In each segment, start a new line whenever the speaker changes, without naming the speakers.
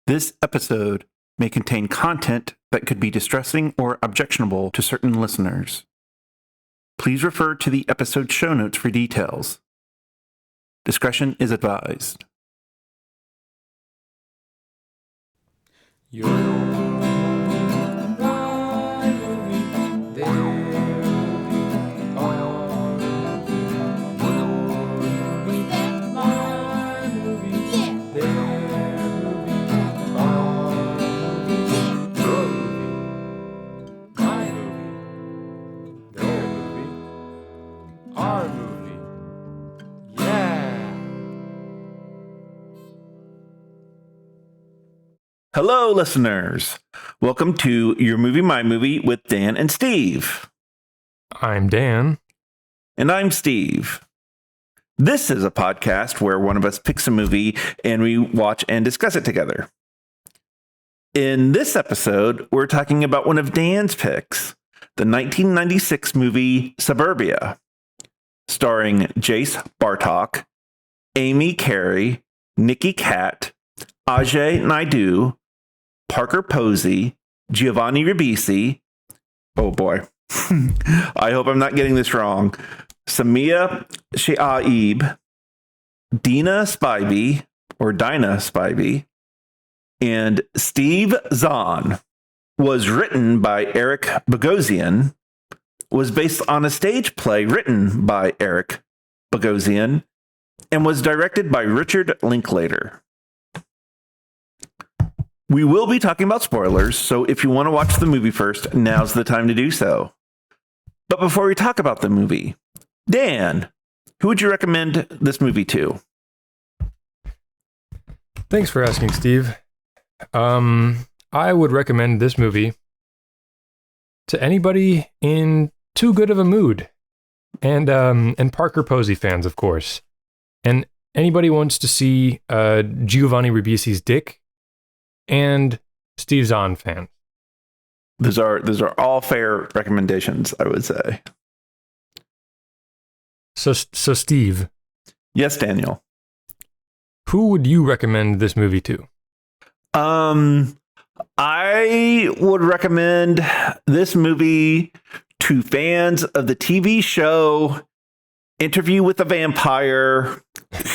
This episode may contain content that could be distressing or objectionable to certain listeners. Please refer to the episode show notes for details. Discretion is advised. Hello, listeners. Welcome to Your Movie, My Movie with Dan and Steve.
I'm Dan.
And I'm Steve. This is a podcast where one of us picks a movie and we watch and discuss it together. In this episode, we're talking about one of Dan's picks, the 1996 movie SubUrbia, starring Jace Bartok, Amy Carey, Nikki Katt, Ajay Naidu, Parker Posey, Giovanni Ribisi, oh boy, I hope I'm not getting this wrong, Samia Shaib, Dinah Spivey, and Steve Zahn. Was written by Eric Bogosian, was based on a stage play written by Eric Bogosian, and was directed by Richard Linklater. We will be talking about spoilers, so if you want to watch the movie first, now's the time to do so. But before we talk about the movie, Dan, who would you recommend this movie to?
Thanks for asking, Steve. I would recommend this movie to anybody in too good of a mood, and Parker Posey fans, of course, and anybody who wants to see Giovanni Ribisi's dick, and Steve Zahn fan.
Those are all fair recommendations, I would say.
So Steve.
Yes, Daniel.
Who would you recommend this movie to?
I would recommend this movie to fans of the TV show Interview with a Vampire,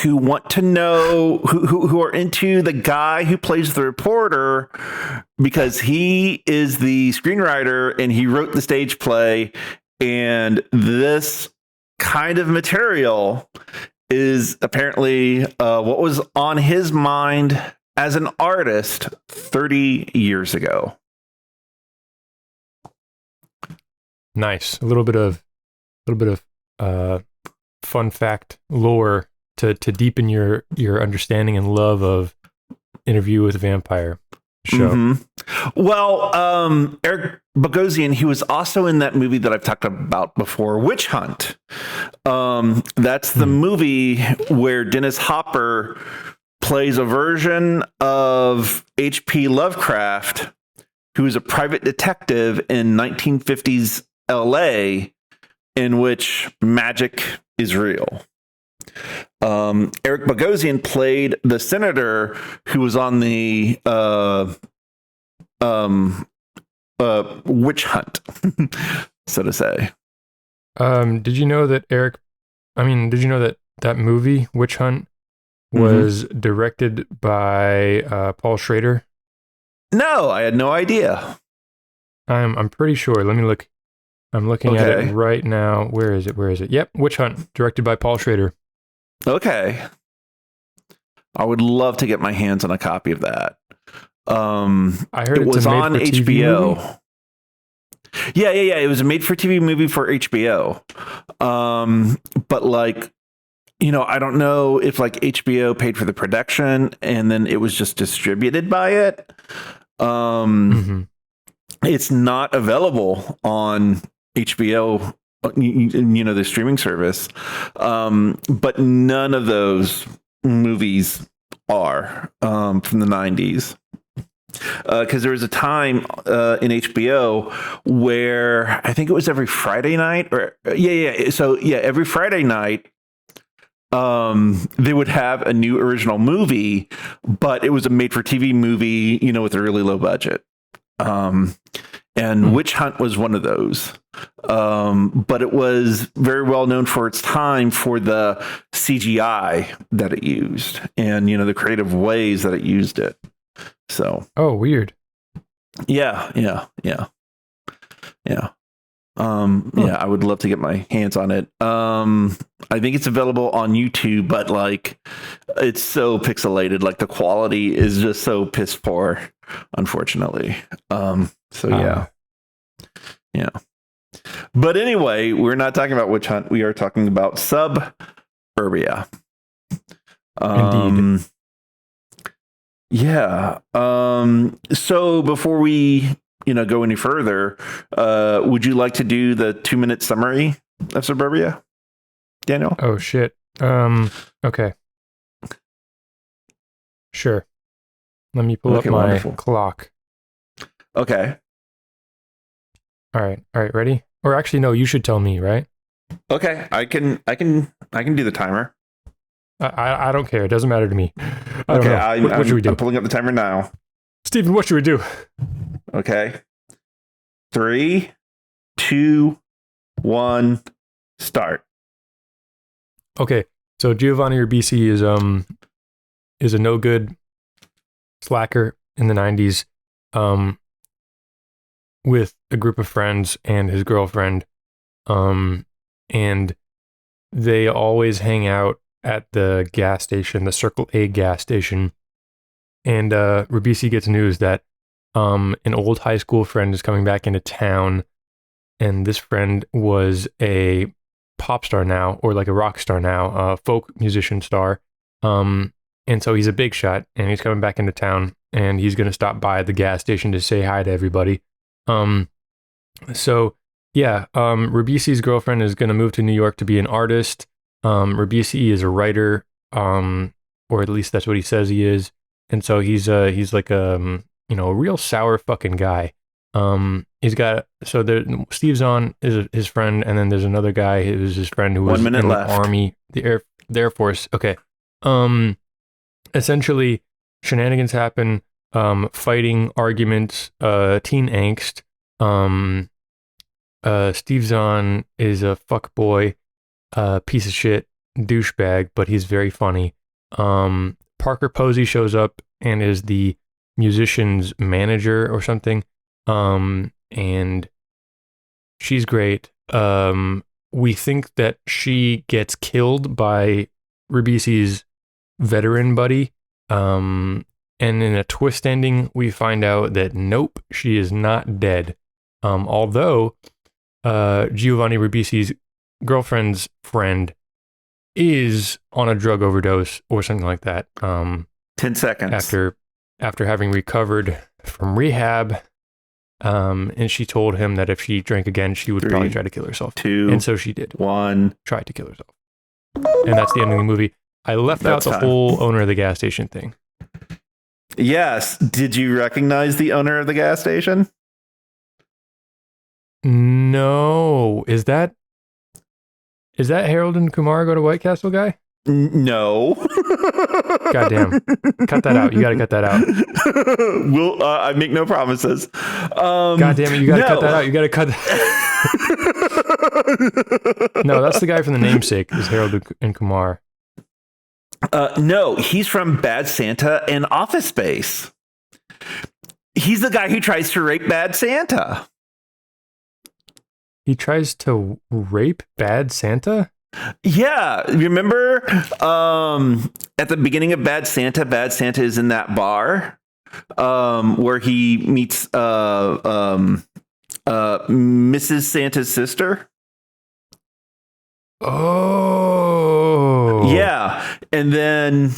who want to know, who are into the guy who plays the reporter, because he is the screenwriter and he wrote the stage play, and this kind of material is apparently what was on his mind as an artist 30 years ago.
Nice. A little bit of fun fact lore to deepen your understanding and love of Interview with a Vampire show.
Mm-hmm. Well, Eric Bogosian, he was also in that movie that I've talked about before, Witch Hunt. That's the movie where Dennis Hopper plays a version of H.P. Lovecraft, who is a private detective in 1950s L.A., in which magic is real. Eric Bogosian played the senator who was on the witch hunt, so to say.
Did you know that that movie, Witch Hunt, was directed by Paul Schrader?
No, I had no idea.
I'm pretty sure. Let me look. I'm looking at it right now. Where is it? Yep, Witch Hunt, directed by Paul Schrader.
Okay. I would love to get my hands on a copy of that.
I heard
it was on HBO.
Movie?
Yeah. It was a made-for-TV movie for HBO. But I don't know if HBO paid for the production and then it was just distributed by it. It's not available on HBO, the streaming service. But none of those movies are from the 90s. Because there was a time in HBO where I think it was every Friday night, So every Friday night, they would have a new original movie, but it was a made-for-TV movie, with a really low budget. And Witch Hunt was one of those. But it was very well known for its time for the CGI that it used and, the creative ways that it used it. So.
Oh, weird.
Yeah. I would love to get my hands on it. I think it's available on YouTube, but it's so pixelated. The quality is just so piss poor, unfortunately. Yeah. But anyway, we're not talking about Witch Hunt. We are talking about SubUrbia.
Indeed.
Yeah. So before we go any further, would you like to do the 2-minute summary of SubUrbia, Daniel?
Oh shit. Okay. Sure. Let me pull up my clock.
Okay.
All right, ready? Or actually no, you should tell me, right?
Okay, I can do the timer.
I don't care. It doesn't matter to me. What should we do?
I'm pulling up the timer now.
Stephen, what should we do?
Okay. 3, 2, 1, start.
Okay, so Giovanni Ribisi is a no good slacker in the 90s, with a group of friends and his girlfriend, and they always hang out at the gas station, the Circle A gas station, and Ribisi gets news that an old high school friend is coming back into town, and this friend was a pop star now, or a rock star now, a folk musician star, and so he's a big shot, and he's coming back into town, and he's going to stop by the gas station to say hi to everybody. Ribisi's girlfriend is going to move to New York to be an artist. Ribisi is a writer, or at least that's what he says he is, and so he's like a real sour fucking guy. Steve Zahn is his friend, and then there's another guy who's his friend who was
1 minute
in
left.
the army, the Air Force. Okay. Essentially, shenanigans happen, fighting, arguments, teen angst. Steve Zahn is a fuckboy, piece of shit, douchebag, but he's very funny. Parker Posey shows up and is the musician's manager or something. And she's great. We think that she gets killed by Ribisi's veteran buddy. And in a twist ending, we find out that nope, she is not dead. Although Giovanni Ribisi's girlfriend's friend is on a drug overdose or something like that.
10 seconds.
After having recovered from rehab. And she told him that if she drank again, she would probably try to kill herself.
2,
and so she did.
1.
Tried to kill herself. And that's the end of the movie. I left out the whole owner of the gas station thing.
Yes. Did you recognize the owner of the gas station?
No. Is that Harold and Kumar Go to White Castle guy?
No.
Goddamn. Cut that out. You got to cut that out.
I make no promises.
God damn it. You got to cut that out. You got to cut No, that's the guy from The Namesake, is Harold and Kumar.
No, he's from Bad Santa and Office Space. He's the guy who tries to rape Bad Santa.
He tries to rape Bad Santa?
Yeah, remember at the beginning of Bad Santa is in that bar where he meets Mrs. Santa's sister.
Oh,
yeah, and then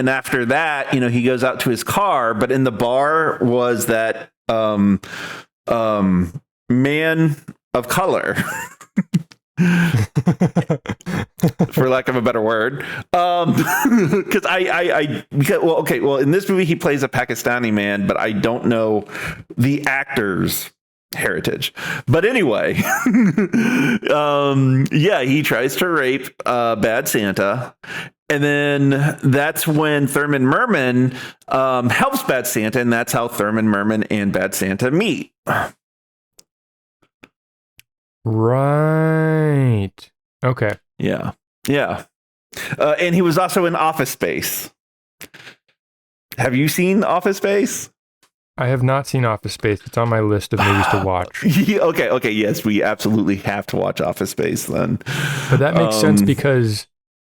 after that, he goes out to his car, but in the bar was that man of color. For lack of a better word, because in this movie he plays a Pakistani man, but I don't know the actor's heritage. But anyway, he tries to rape Bad Santa. And then that's when Thurman Merman helps Bad Santa, and that's how Thurman Merman and Bad Santa meet.
Right. Okay.
Yeah. And he was also in Office Space. Have you seen Office Space?
I have not seen Office Space. It's on my list of movies to watch.
Okay. Yes, we absolutely have to watch Office Space then.
But that makes sense because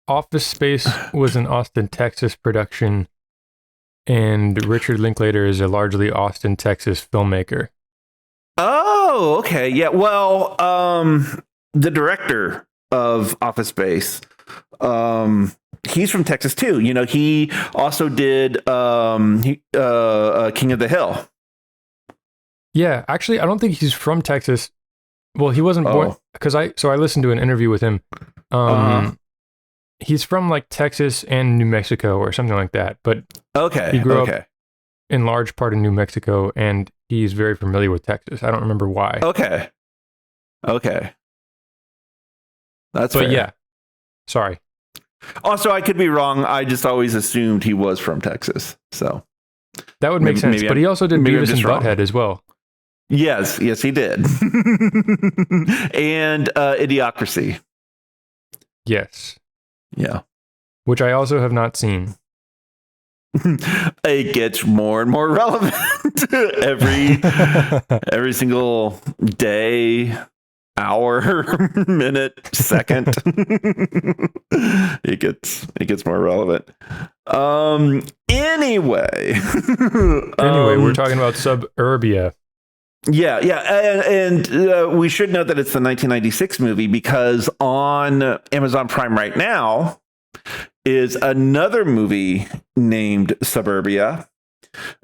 Office Space was an Austin, Texas production, and Richard Linklater is a largely Austin, Texas filmmaker.
Oh, okay. Yeah. Well, the director of Office Space, he's from Texas too. You know, he also did King of the Hill.
Yeah, actually, I don't think he's from Texas. Well, he wasn't born because I listened to an interview with him. He's from like Texas and New Mexico or something like that. But he grew up in large part in New Mexico, and he's very familiar with Texas. I don't remember why.
Okay. That's fair.
Yeah. Sorry.
Also, I could be wrong. I just always assumed he was from Texas. So
that would make sense. But he also did Beavis and Butthead as well.
Yes, he did. And Idiocracy. Yes. Yeah.
Which I also have not seen.
It gets more and more relevant every single day, hour, minute, second. It gets more relevant. Anyway,
we're talking about SubUrbia.
Yeah, and we should note that it's the 1996 movie because on Amazon Prime right now is another movie named SubUrbia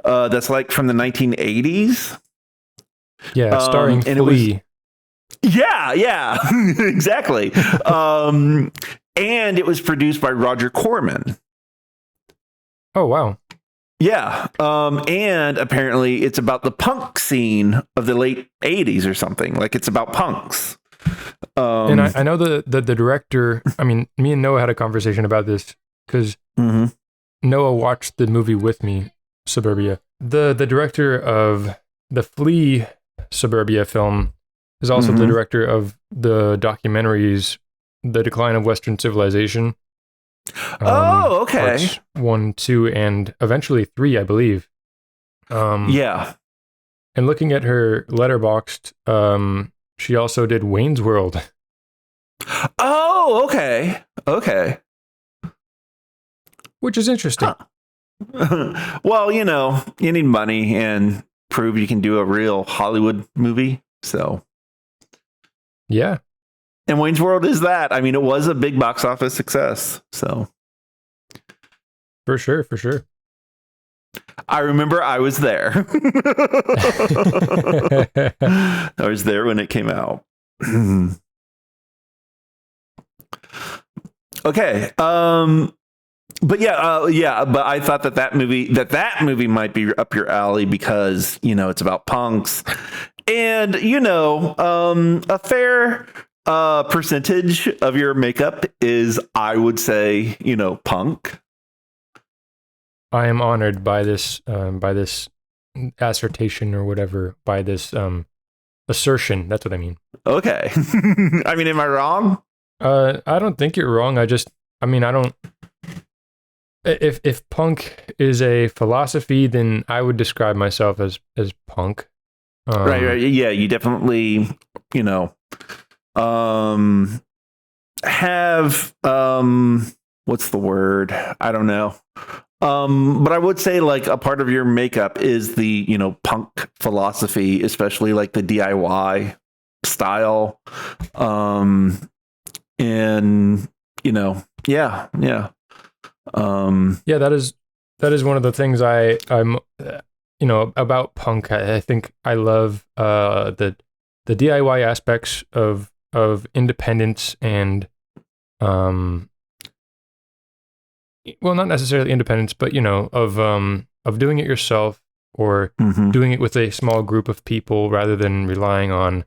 that's like from the 1980s.
Yeah, starring Flea.
Yeah, exactly. And it was produced by Roger Corman.
Oh, wow.
Yeah. And apparently it's about the punk scene of the late 80s or something. Like it's about punks.
And I know the director, I mean, me and Noah had a conversation about this because Noah watched the movie with me, SubUrbia. The director of the Flea SubUrbia film is also the director of the documentaries, The Decline of Western Civilization.
Okay.
Parts 1, 2, and eventually 3, I believe.
Yeah.
And looking at her Letterboxd, she also did Wayne's World.
Oh, okay.
Which is interesting.
Huh. Well, you need money and prove you can do a real Hollywood movie. So,
yeah.
And Wayne's World is that. I mean, it was a big box office success. So,
for sure.
I remember I was there. I was there when it came out. Okay. But but I thought that movie might be up your alley because, it's about punks and, a fair percentage of your makeup is, I would say, punk.
I am honored by this assertion or whatever, by this assertion. That's what I mean.
Okay. I mean, am I wrong?
I don't think you're wrong. I don't. If punk is a philosophy, then I would describe myself as punk.
Right. Yeah, you definitely, have what's the word? I don't know. But I would say like a part of your makeup is the, punk philosophy, especially like the DIY style. And, yeah.
That is one of the things I'm about punk. I think I love the DIY aspects of independence and well, not necessarily independence, but of doing it yourself or doing it with a small group of people rather than relying on,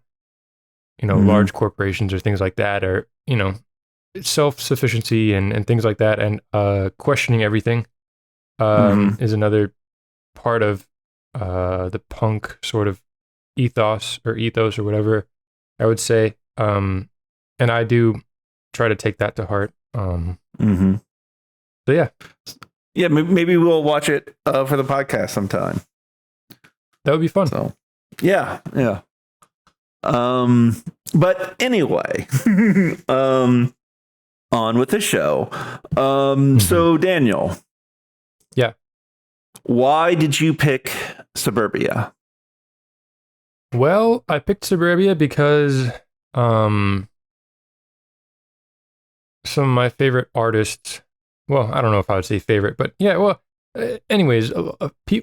large corporations or things like that, or, self-sufficiency and things like that, and questioning everything is another part of the punk sort of ethos or whatever I would say. And I do try to take that to heart. So yeah.
Yeah, maybe we'll watch it for the podcast sometime.
That would be fun.
So, yeah. But anyway, on with the show. So Daniel.
Yeah.
Why did you pick SubUrbia?
Well, I picked SubUrbia because some of my favorite artists, well, I don't know if I would say favorite, but yeah, well, anyways,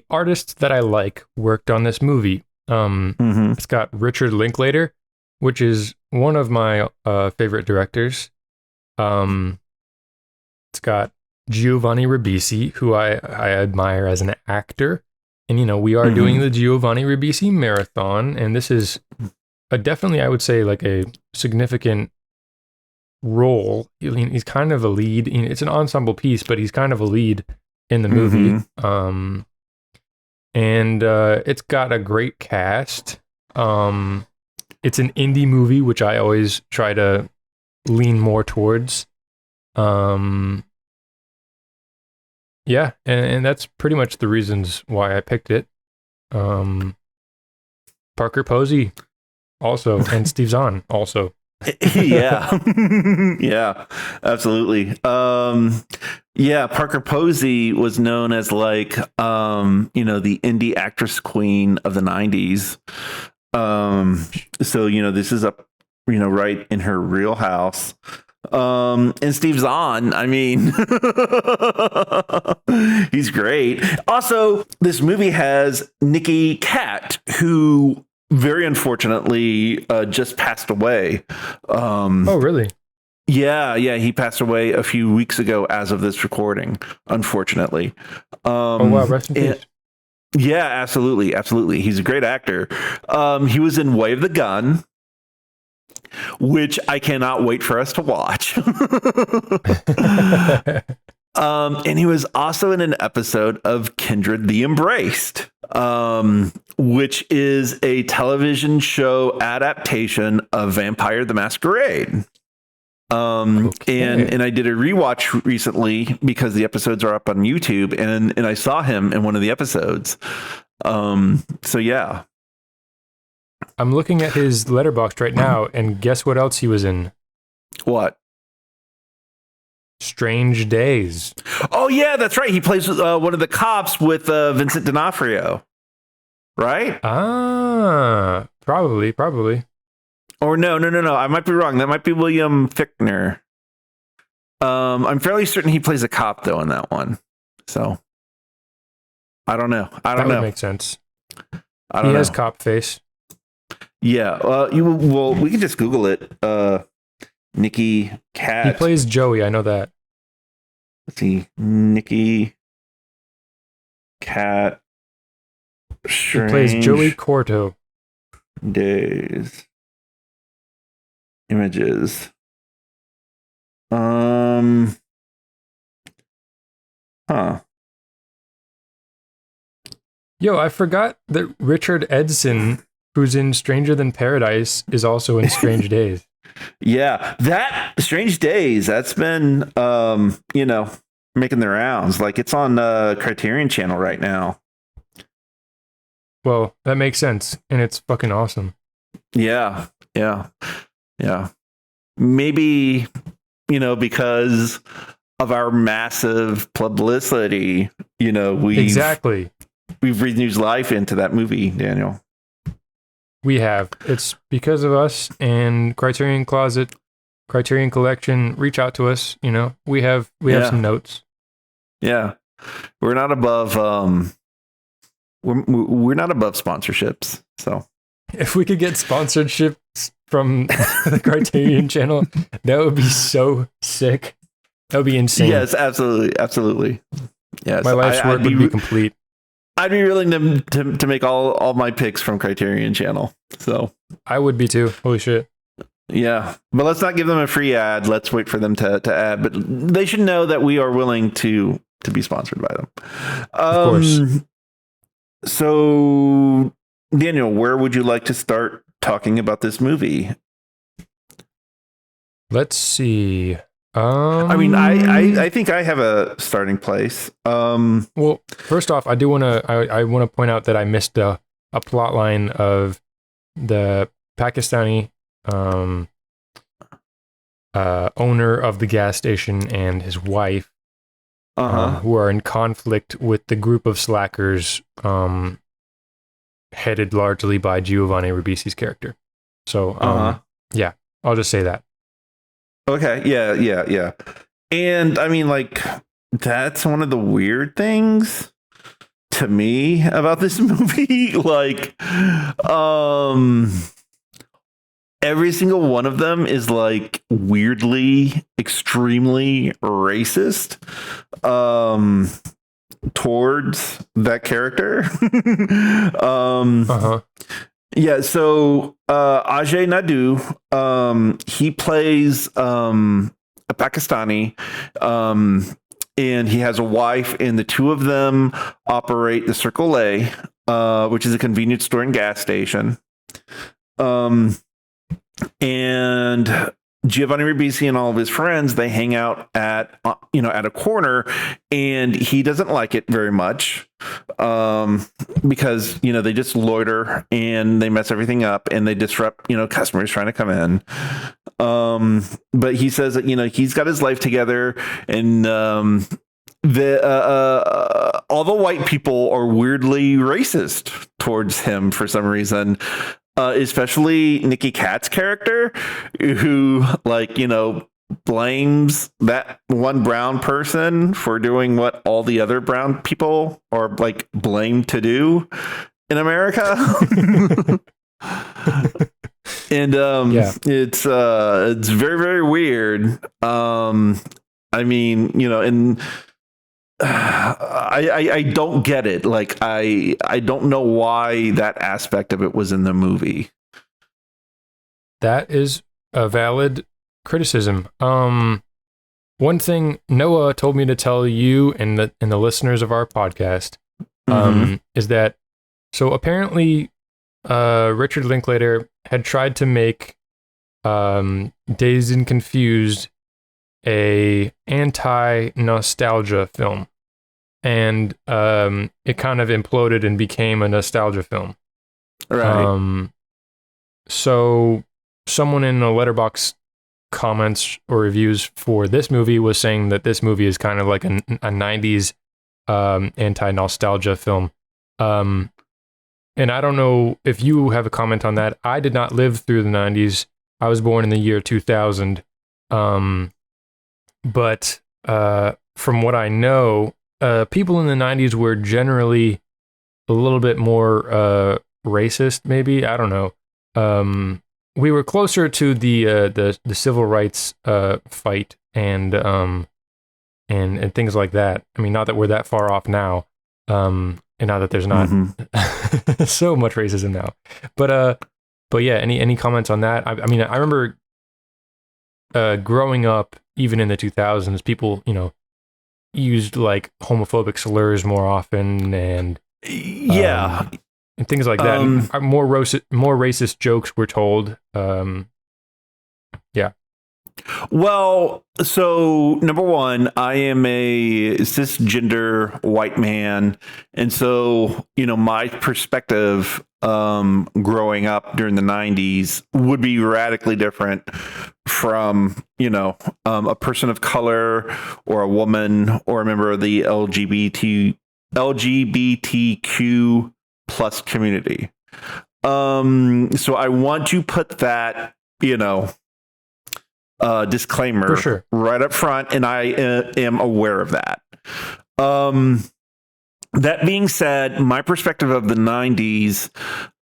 artists that I like worked on this movie. It's got Richard Linklater, which is one of my favorite directors. It's got Giovanni Ribisi, who I admire as an actor. And, we are doing the Giovanni Ribisi marathon, and this is definitely, I would say, like a significant role. He's kind of a lead. It's an ensemble piece, but he's kind of a lead in the movie. And it's got a great cast. It's an indie movie, which I always try to lean more towards. Yeah, and that's pretty much the reasons why I picked it. Parker Posey also, and Steve Zahn also.
Yeah. Yeah, absolutely. Yeah, Parker Posey was known as like, the indie actress queen of the 90s. So, this is up, right in her real house. And Steve Zahn, I mean, he's great. Also, this movie has Nicky Katt, who very unfortunately just passed away.
Oh, really?
Yeah, he passed away a few weeks ago as of this recording, unfortunately.
Oh, wow, rest in peace.
Yeah, absolutely. He's a great actor. He was in Way of the Gun, which I cannot wait for us to watch. And he was also in an episode of Kindred the Embraced, which is a television show adaptation of Vampire the Masquerade. And I did a rewatch recently because the episodes are up on YouTube, and I saw him in one of the episodes. So yeah.
I'm looking at his Letterboxd right now, and guess what else he was in?
What?
Strange Days.
Oh yeah, that's right. He plays one of the cops with Vincent D'Onofrio, right?
Ah, probably.
Or no. I might be wrong. That might be William Fichtner. I'm fairly certain he plays a cop though in that one. So I don't know.
That would make sense.
He
has cop face.
Yeah. We can just Google it. Nicky Katt.
He plays Joey. I know that.
Let's see. Nicky Katt.
He plays Joey Corto.
Days. Images.
Yo, I forgot that Richard Edson, who's in Stranger Than Paradise, is also in Strange Days.
Yeah, that Strange Days, that's been making the rounds. Like it's on Criterion Channel right now.
Well, that makes sense, and it's fucking awesome.
Yeah. Maybe, because of our massive publicity, we've breathed life into that movie, Daniel.
We have. It's because of us, and Criterion Closet, Criterion Collection, reach out to us. We have some notes. Yeah.
We're not above we're not above sponsorships. So
if we could get sponsorships from the Criterion channel, that would be so sick. That would be insane.
Yes, absolutely. Yes.
My life's work would be complete.
I'd be willing to make all my picks from Criterion Channel. So
I would be too. Holy shit.
yeah, but let's not give them a free ad. Let's wait for them to add. But they should know that we are willing to be sponsored by them.
Of course.
So, Daniel, where would you like to start talking about this movie?
Let's see.
I mean, I think I have a starting place.
Well, first off, I want to point out that I missed a plot line of the Pakistani owner of the gas station and his wife, who are in conflict with the group of slackers, headed largely by Giovanni Ribisi's character. So, yeah, I'll just say that.
Okay. Yeah. And I mean, like, that's one of the weird things to me about this movie. Like, every single one of them is like weirdly, extremely racist towards that character. Yeah, so Ajay Naidu, he plays a Pakistani, and he has a wife, and the two of them operate the Circle A, which is a convenience store and gas station. And Giovanni Ribisi and all of his friends, they hang out at a corner, and he doesn't like it very much, because they just loiter and they mess everything up and they disrupt customers trying to come in. But he says that he's got his life together, and all the white people are weirdly racist towards him for some reason. Especially Nikki Katz's character, who blames that one brown person for doing what all the other brown people are blamed to do in America. And it's very, very weird. I mean, and I don't get it. Like, I don't know why that aspect of it was in the movie.
That is a valid criticism. One thing Noah told me to tell you and the listeners of our podcast is that, so apparently Richard Linklater had tried to make Dazed and Confused a anti-nostalgia film, and it kind of imploded and became a nostalgia film.
Right.
So someone in the Letterboxd comments or reviews for this movie was saying that this movie is kind of like a 90s anti-nostalgia film. And I don't know if you have a comment on that. I did not live through the 90s. I was born in the year 2000. But from what I know, people in the 90s were generally a little bit more racist, maybe. I don't know. We were closer to the civil rights fight and things like that. I mean, not that we're that far off now, and not that there's not so much racism now. But yeah, any comments on that? I mean, I remember growing up, even in the 2000s, people, used like homophobic slurs more often, and and things like that. More racist jokes were told. Yeah.
Well, so number one, I am a cisgender white man, and so my perspective growing up during the 90s would be radically different from a person of color or a woman or a member of the LGBTQ plus community. So I want to put that disclaimer
for sure
right up front, and I am aware of that. That being said, my perspective of the 90s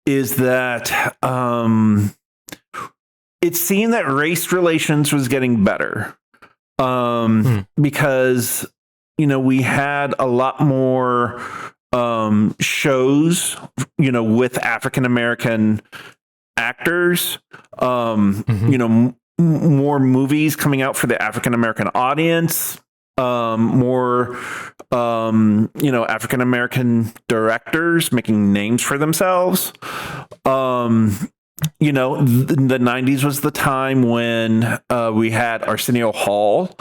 is that it seemed that race relations was getting better, because we had a lot more shows, with African American actors, more movies coming out for the African American audience, more African American directors making names for themselves. The 90s was the time when we had Arsenio Hall,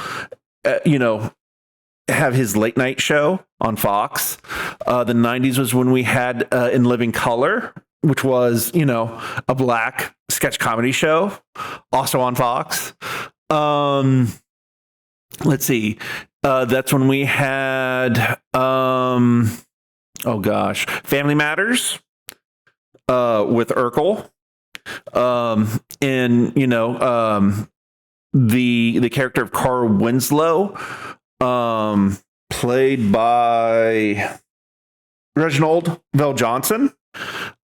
have his late night show on Fox. The 90s was when we had In Living Color, which was, a black sketch comedy show, also on Fox. Let's see. That's when we had, Family Matters with Urkel. The character of Carl Winslow, played by Reginald Vell Johnson.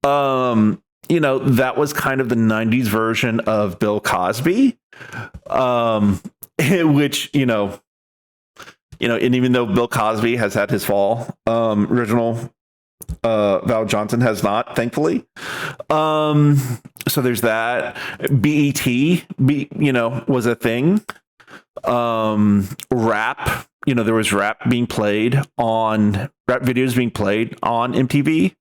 That was kind of the 90s version of Bill Cosby, which, and even though Bill Cosby has had his fall, Reginald Vell Johnson has not, thankfully. So there's that. BET, was a thing. Rap, there was rap videos being played on MTV.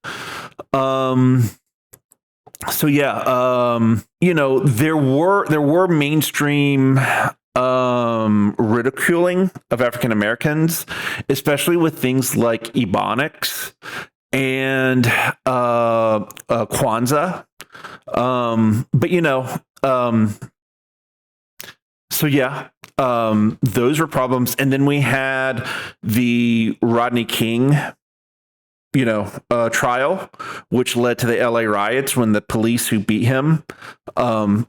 There were mainstream ridiculing of African Americans, especially with things like Ebonics and Kwanzaa. Those were problems. And then we had the Rodney King trial, which led to the LA riots when the police who beat him, were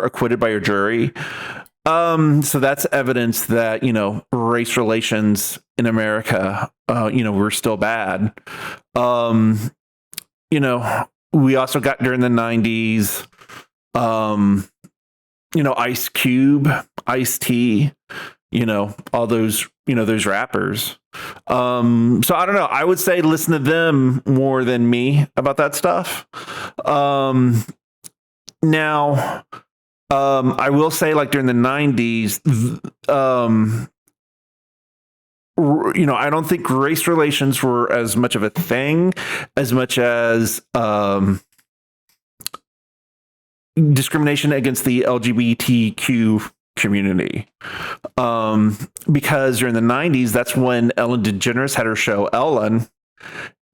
acquitted by a jury. So that's evidence that, race relations in America, were still bad. We also got during the 90s, Ice Cube, Ice-T, all those, those rappers. So I don't know. I would say listen to them more than me about that stuff. Now, I will say, like, during the 90s, I don't think race relations were as much of a thing as much as discrimination against the LGBTQ community. Because during the 90s, that's when Ellen DeGeneres had her show Ellen.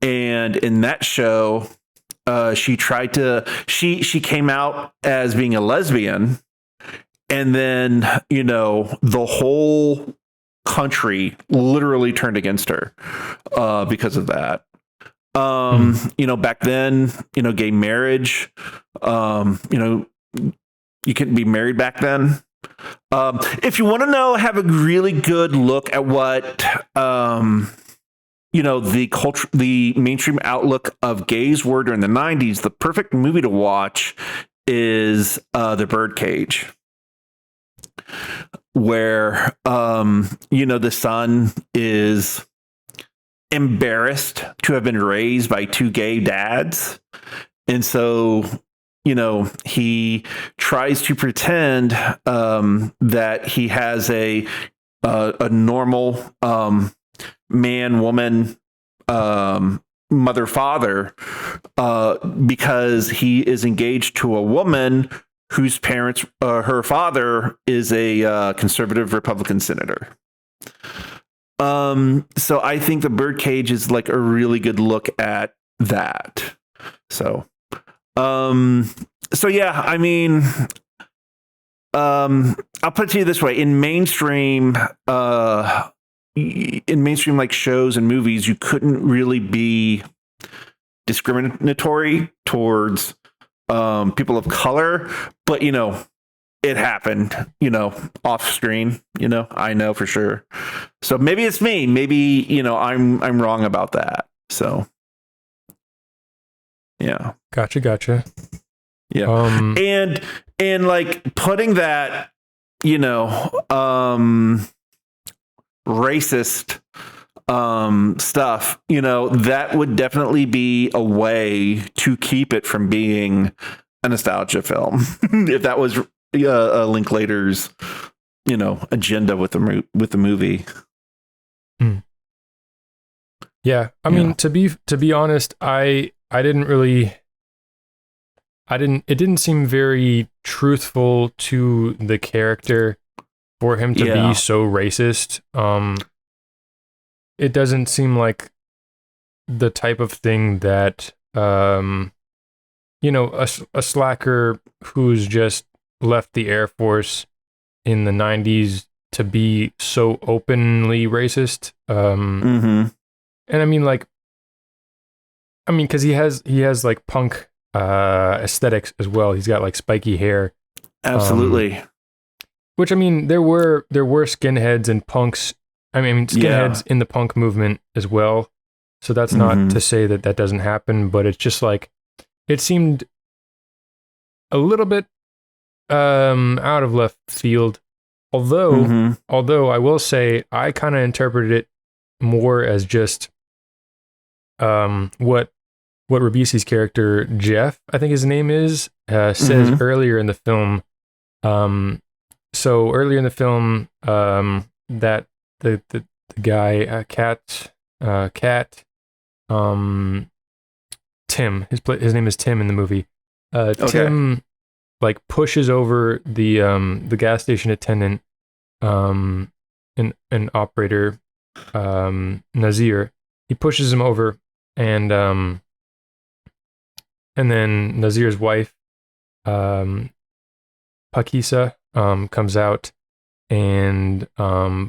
And in that show, she came out as being a lesbian. And then, the whole country literally turned against her because of that. Back then, gay marriage, you couldn't be married back then. If you want to have a really good look at what, the mainstream outlook of gays were during the 90s, the perfect movie to watch is The Birdcage, where, the son is embarrassed to have been raised by two gay dads. And so, he tries to pretend that he has a normal man-woman mother-father because he is engaged to a woman whose parents, her father is a conservative Republican senator. So I think The Birdcage is like a really good look at that. So yeah, I mean, I'll put it to you this way: in mainstream like shows and movies, you couldn't really be discriminatory towards people of color, but it happened, off screen, I know for sure. So maybe it's me. Maybe, I'm wrong about that. So, yeah.
Gotcha.
Yeah. And like putting that, racist, stuff, that would definitely be a way to keep it from being a nostalgia film. If that was Linklater's, agenda with the movie.
Yeah, I mean, to be honest, it didn't seem very truthful to the character for him to be so racist. It doesn't seem like the type of thing that, a slacker who's just left the Air Force in the 90s to be so openly racist. And I mean, because he has like punk aesthetics as well. He's got like spiky hair.
Absolutely.
Which, I mean, there were skinheads and punks. I mean, skinheads in the punk movement as well. So that's not to say that doesn't happen, but it's just like, it seemed a little bit out of left field. Although I will say, I kind of interpreted it more as just what Ribisi's character, Jeff, I think his name is, says earlier in the film. So earlier in the film, that the guy, Tim, his name is Tim in the movie. Tim like pushes over the gas station attendant, an operator, Nazir. He pushes him over, and then Nazir's wife, Pakisa, comes out and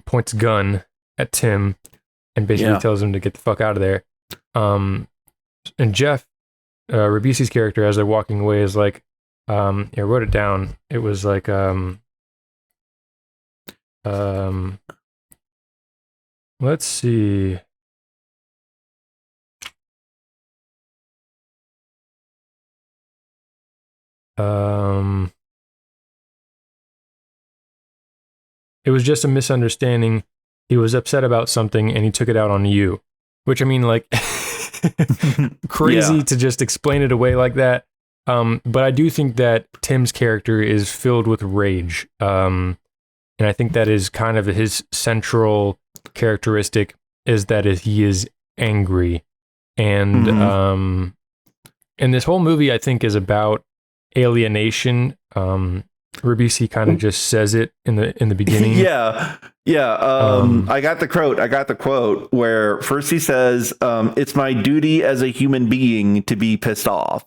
points a gun at Tim and basically tells him to get the fuck out of there. And Jeff, Ribisi's character, as they're walking away, is like, I wrote it down. It was like, let's see. It was just a misunderstanding. He was upset about something and he took it out on you. Which, I mean, like, crazy to just explain it away like that. But I do think that Tim's character is filled with rage. And I think that is kind of his central characteristic, is that he is angry. And and this whole movie, I think, is about alienation. Ribisi kind of just says it in the beginning.
I got the quote where first he says, "It's my duty as a human being to be pissed off,"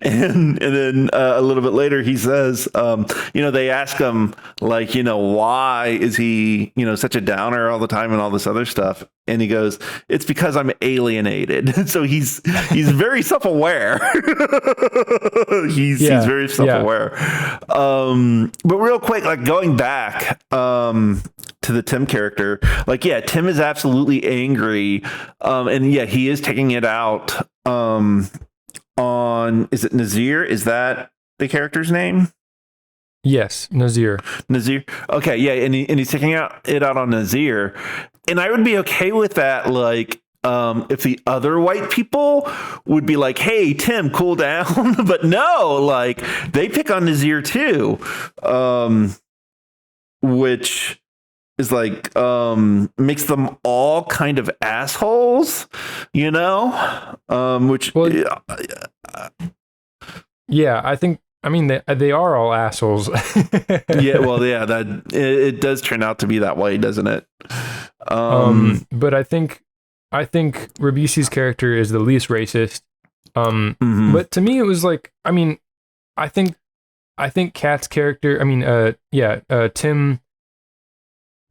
and then a little bit later he says, they ask him like, why is he such a downer all the time and all this other stuff, and he goes, "It's because I'm alienated." So he's very self-aware. He's very self-aware. But real quick, like going back to the Tim character, like, Tim is absolutely angry. And he is taking it out on, is it Nazir? Is that the character's name?
Yes, Nazir.
Okay, yeah, and he's taking it out on Nazir. And I would be okay with that, like, if the other white people would be like, "Hey, Tim, cool down." But no, like, they pick on Nazir too, which is like, makes them all kind of assholes, which,
I think, I mean, they are all assholes.
That it does turn out to be that way, doesn't it?
But I think Ribisi's character is the least racist. But to me, it was like, I mean, I think Kat's character, Tim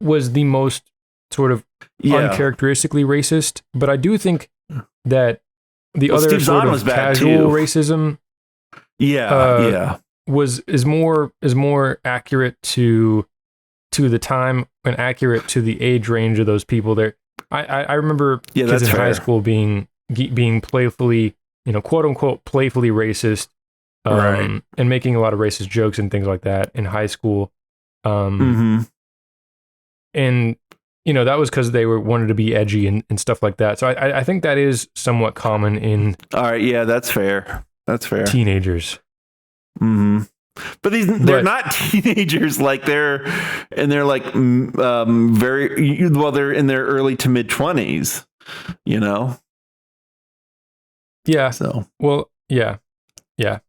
was the most sort of uncharacteristically racist. But I do think that the other
Steve
sort
Zahn
of
was bad
casual
too.
racism, is more accurate to the time and accurate to the age range of those people there. I remember kids in high school being playfully, quote unquote, playfully racist, and making a lot of racist jokes and things like that in high school. And that was because they wanted to be edgy and stuff like that. So I think that is somewhat common in.
All right, yeah, that's fair. That's fair.
Teenagers.
Mm-hmm. But they're not teenagers. Like they're like very well. They're in their early to mid 20s.
Yeah.
So.
Well. Yeah. Yeah.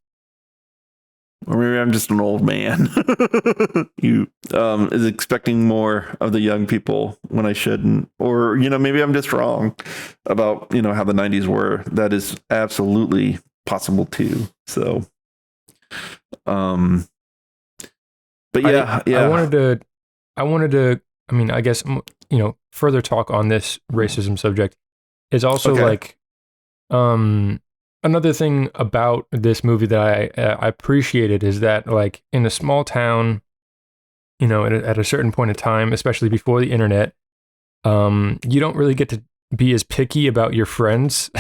Or maybe I'm just an old man who is expecting more of the young people when I shouldn't. Or, maybe I'm just wrong about, how the 90s were. That is absolutely possible too. So, but yeah,
I wanted to, I mean, I guess, further talk on this racism subject is also like, another thing about this movie that I appreciated is that, like, in a small town, at a certain point in time, especially before the internet, you don't really get to be as picky about your friends.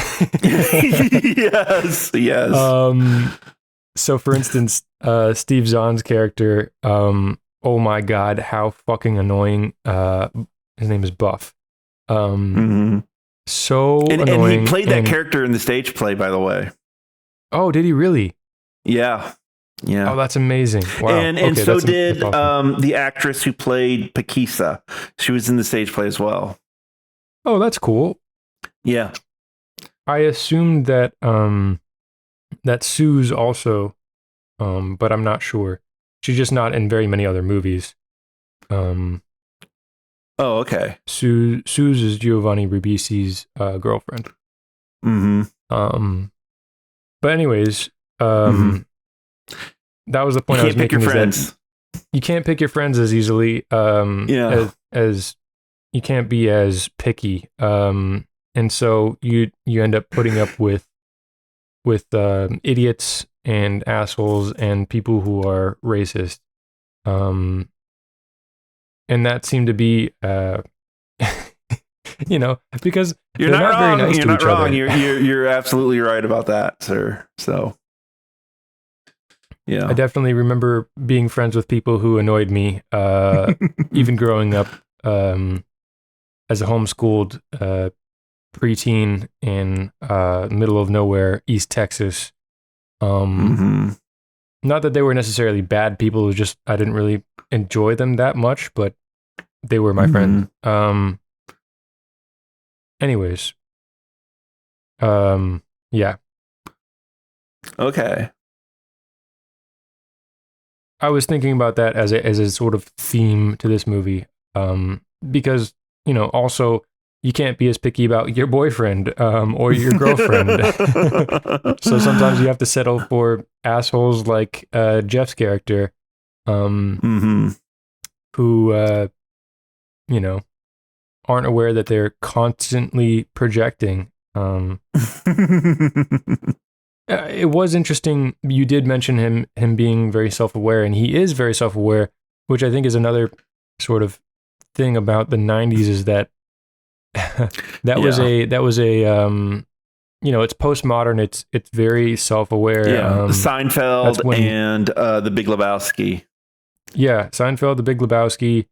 Yes.
So, for instance, Steve Zahn's character, oh my God, how fucking annoying. His name is Buff. So annoying.
And he played that character in the stage play, by the way.
Oh, did he really?
Yeah.
Oh, that's amazing. Wow.
And so did
awesome.
the actress who played Pakisa. She was in the stage play as well.
Oh, that's cool.
Yeah.
I assumed that that Sue's also, but I'm not sure. She's just not in very many other movies.
Oh, okay.
Sue's is Giovanni Ribisi's girlfriend.
Mm-hmm.
But anyways, that was the point I was making. You can't pick your friends as easily. As you can't be as picky. And so you end up putting up with idiots and assholes and people who are racist. And that seemed to be, because
you're not wrong. Very nice you're not wrong. You're absolutely right about that, sir. So, yeah,
I definitely remember being friends with people who annoyed me, even growing up as a homeschooled preteen in middle of nowhere, East Texas. Not that they were necessarily bad people. It was just I didn't really enjoy them that much, but they were my friend. Anyways. Yeah.
Okay.
I was thinking about that as a sort of theme to this movie. Because, also you can't be as picky about your boyfriend or your girlfriend. So sometimes you have to settle for assholes like Jeff's character, who aren't aware that they're constantly projecting. It was interesting. You did mention him being very self-aware, and he is very self-aware, which I think is another sort of thing about the 90s is that was a it's postmodern. It's very self-aware.
Yeah, Seinfeld and The Big Lebowski.
Yeah, Seinfeld, The Big Lebowski,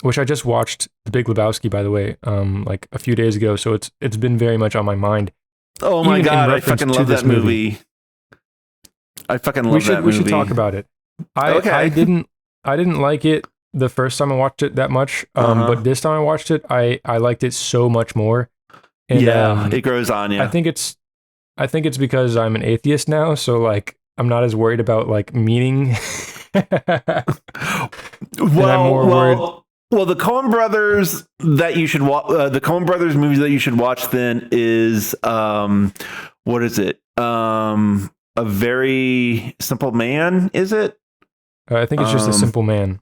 which I just watched The Big Lebowski, by the way, like a few days ago. So it's been very much on my mind.
Oh my God, I fucking love that movie. I fucking love that movie.
We should talk about it. I didn't like it the first time I watched it that much, but this time I watched it, I liked it so much more. And,
it grows on you.
I think it's because I'm an atheist now, so like I'm not as worried about like meaning.
Well, the Coen Brothers that you should watch, the Coen Brothers movies that you should watch then is what is it? A Very Simple Man, is it?
I think it's just A Simple Man.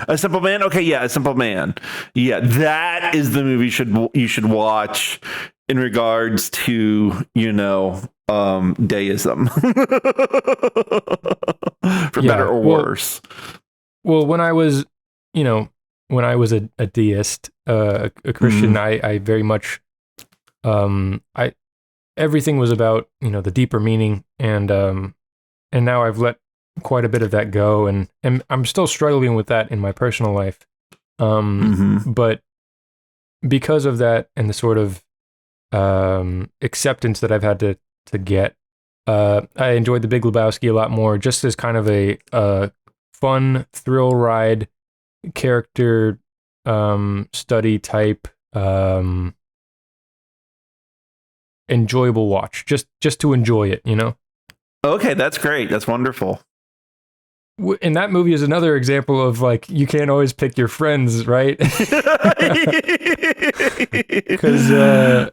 A Simple Man? Okay, yeah, A Simple Man. Yeah, that is the movie you should watch in regards to, deism. For better or worse. Well,
when I was, a deist, a Christian, I very much, everything was about, the deeper meaning, and now I've let quite a bit of that go, and I'm still struggling with that in my personal life. But because of that and the sort of acceptance that I've had to get, I enjoyed The Big Lebowski a lot more, just as kind of a fun thrill ride, character study type, enjoyable watch, just to enjoy it, you know.
Okay, that's great. That's wonderful.
And that movie is another example of like, you can't always pick your friends, right? Because
well,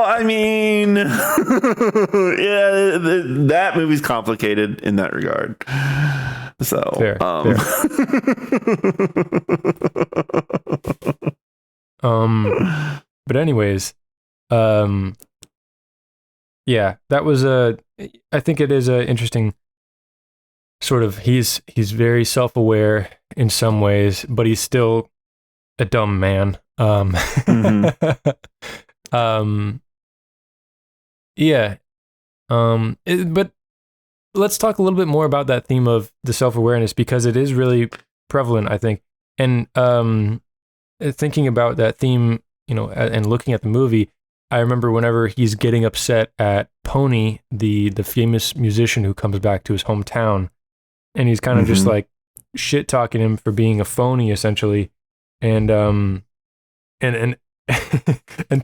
I mean, yeah, that movie's complicated in that regard. So
fair. But anyways, yeah, that was I think it is a interesting sort of, he's very self-aware in some ways, but he's still a dumb man. Yeah. But let's talk a little bit more about that theme of the self-awareness, because it is really prevalent, I think. And thinking about that theme, you know, and looking at the movie, I remember whenever he's getting upset at Pony, the famous musician who comes back to his hometown, and he's kind of just like shit talking him for being a phony, essentially. And and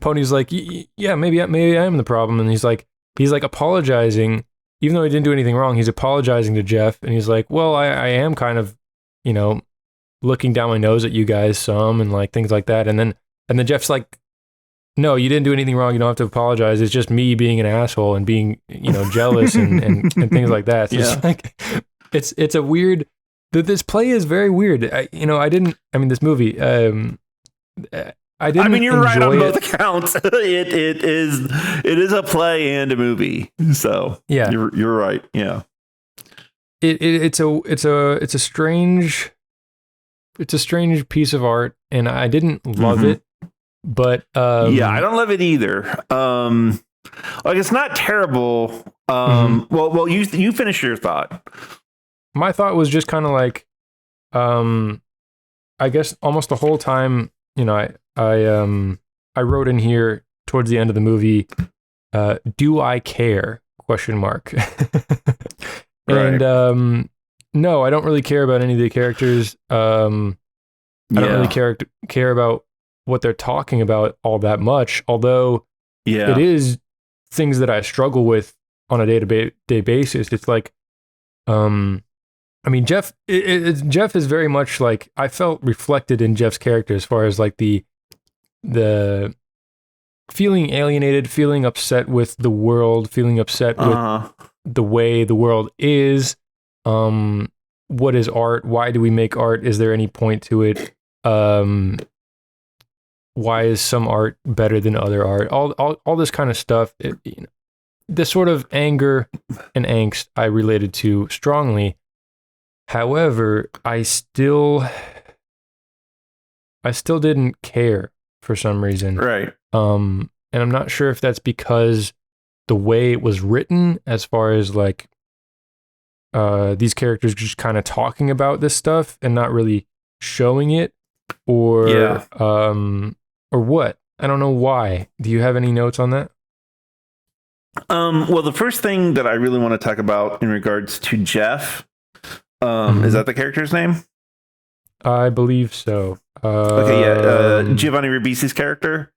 Pony's like, yeah, maybe I am the problem. And he's like apologizing, even though he didn't do anything wrong. He's apologizing to Jeff, and he's like, well, I am kind of, you know, looking down my nose at you guys some, and like things like that. And then Jeff's like, no, you didn't do anything wrong. You don't have to apologize. It's just me being an asshole and being, you know, jealous and things like that. So it's like, it's a weird, this play is very weird. This movie, I mean, you're right on both accounts.
It is a play and a movie. So
yeah,
you're right. Yeah.
It's a strange piece of art, and I didn't love it. But
yeah, I don't love it either. Like, it's not terrible. Well, you finish your thought.
My thought was just kind of like, I guess almost the whole time, you know, I wrote in here towards the end of the movie, do I care? ? And no, I don't really care about any of the characters. I don't really care about what they're talking about all that much, although it is things that I struggle with on a day-to-day basis. It's like, I mean, Jeff is very much like, I felt reflected in Jeff's character as far as like the feeling alienated, feeling upset with the world, feeling upset with the way the world is. What is art? Why do we make art? Is there any point to it? Why is some art better than other art? All this kind of stuff. This sort of anger and angst I related to strongly. However, I still didn't care for some reason.
Right.
And I'm not sure if that's because the way it was written, as far as like these characters just kind of talking about this stuff and not really showing it, or what? I don't know why. Do you have any notes on that?
Well, the first thing that I really want to talk about in regards to Jeff, is that the character's name?
I believe so.
Giovanni Ribisi's character.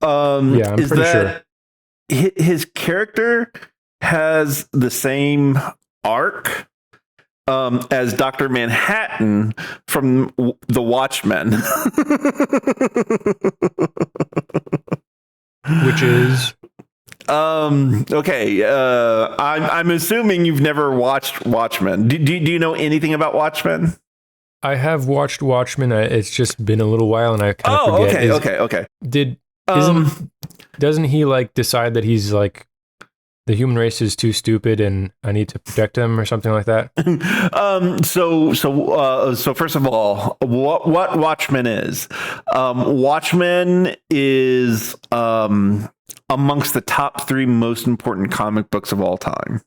I'm pretty sure
his character has the same arc as Dr. Manhattan from The Watchmen.
Which is
okay. I'm assuming you've never watched Watchmen. Do you know anything about Watchmen?
I have watched Watchmen. It's just been a little while, and I kind of forget.
Okay.
Doesn't he like decide that he's like, the human race is too stupid and I need to protect them or something like that?
So first of all, what Watchmen is? Watchmen is amongst the top 3 most important comic books of all time.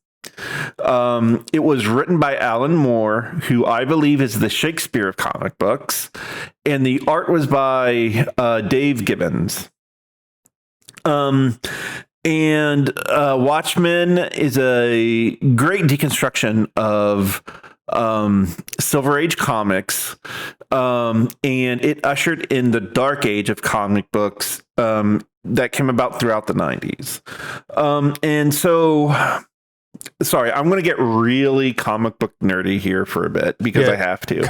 It was written by Alan Moore, who I believe is the Shakespeare of comic books, and the art was by Dave Gibbons. And Watchmen is a great deconstruction of Silver Age comics, and it ushered in the dark age of comic books that came about throughout the 90s. And so, sorry, I'm going to get really comic book nerdy here for a bit because I have to.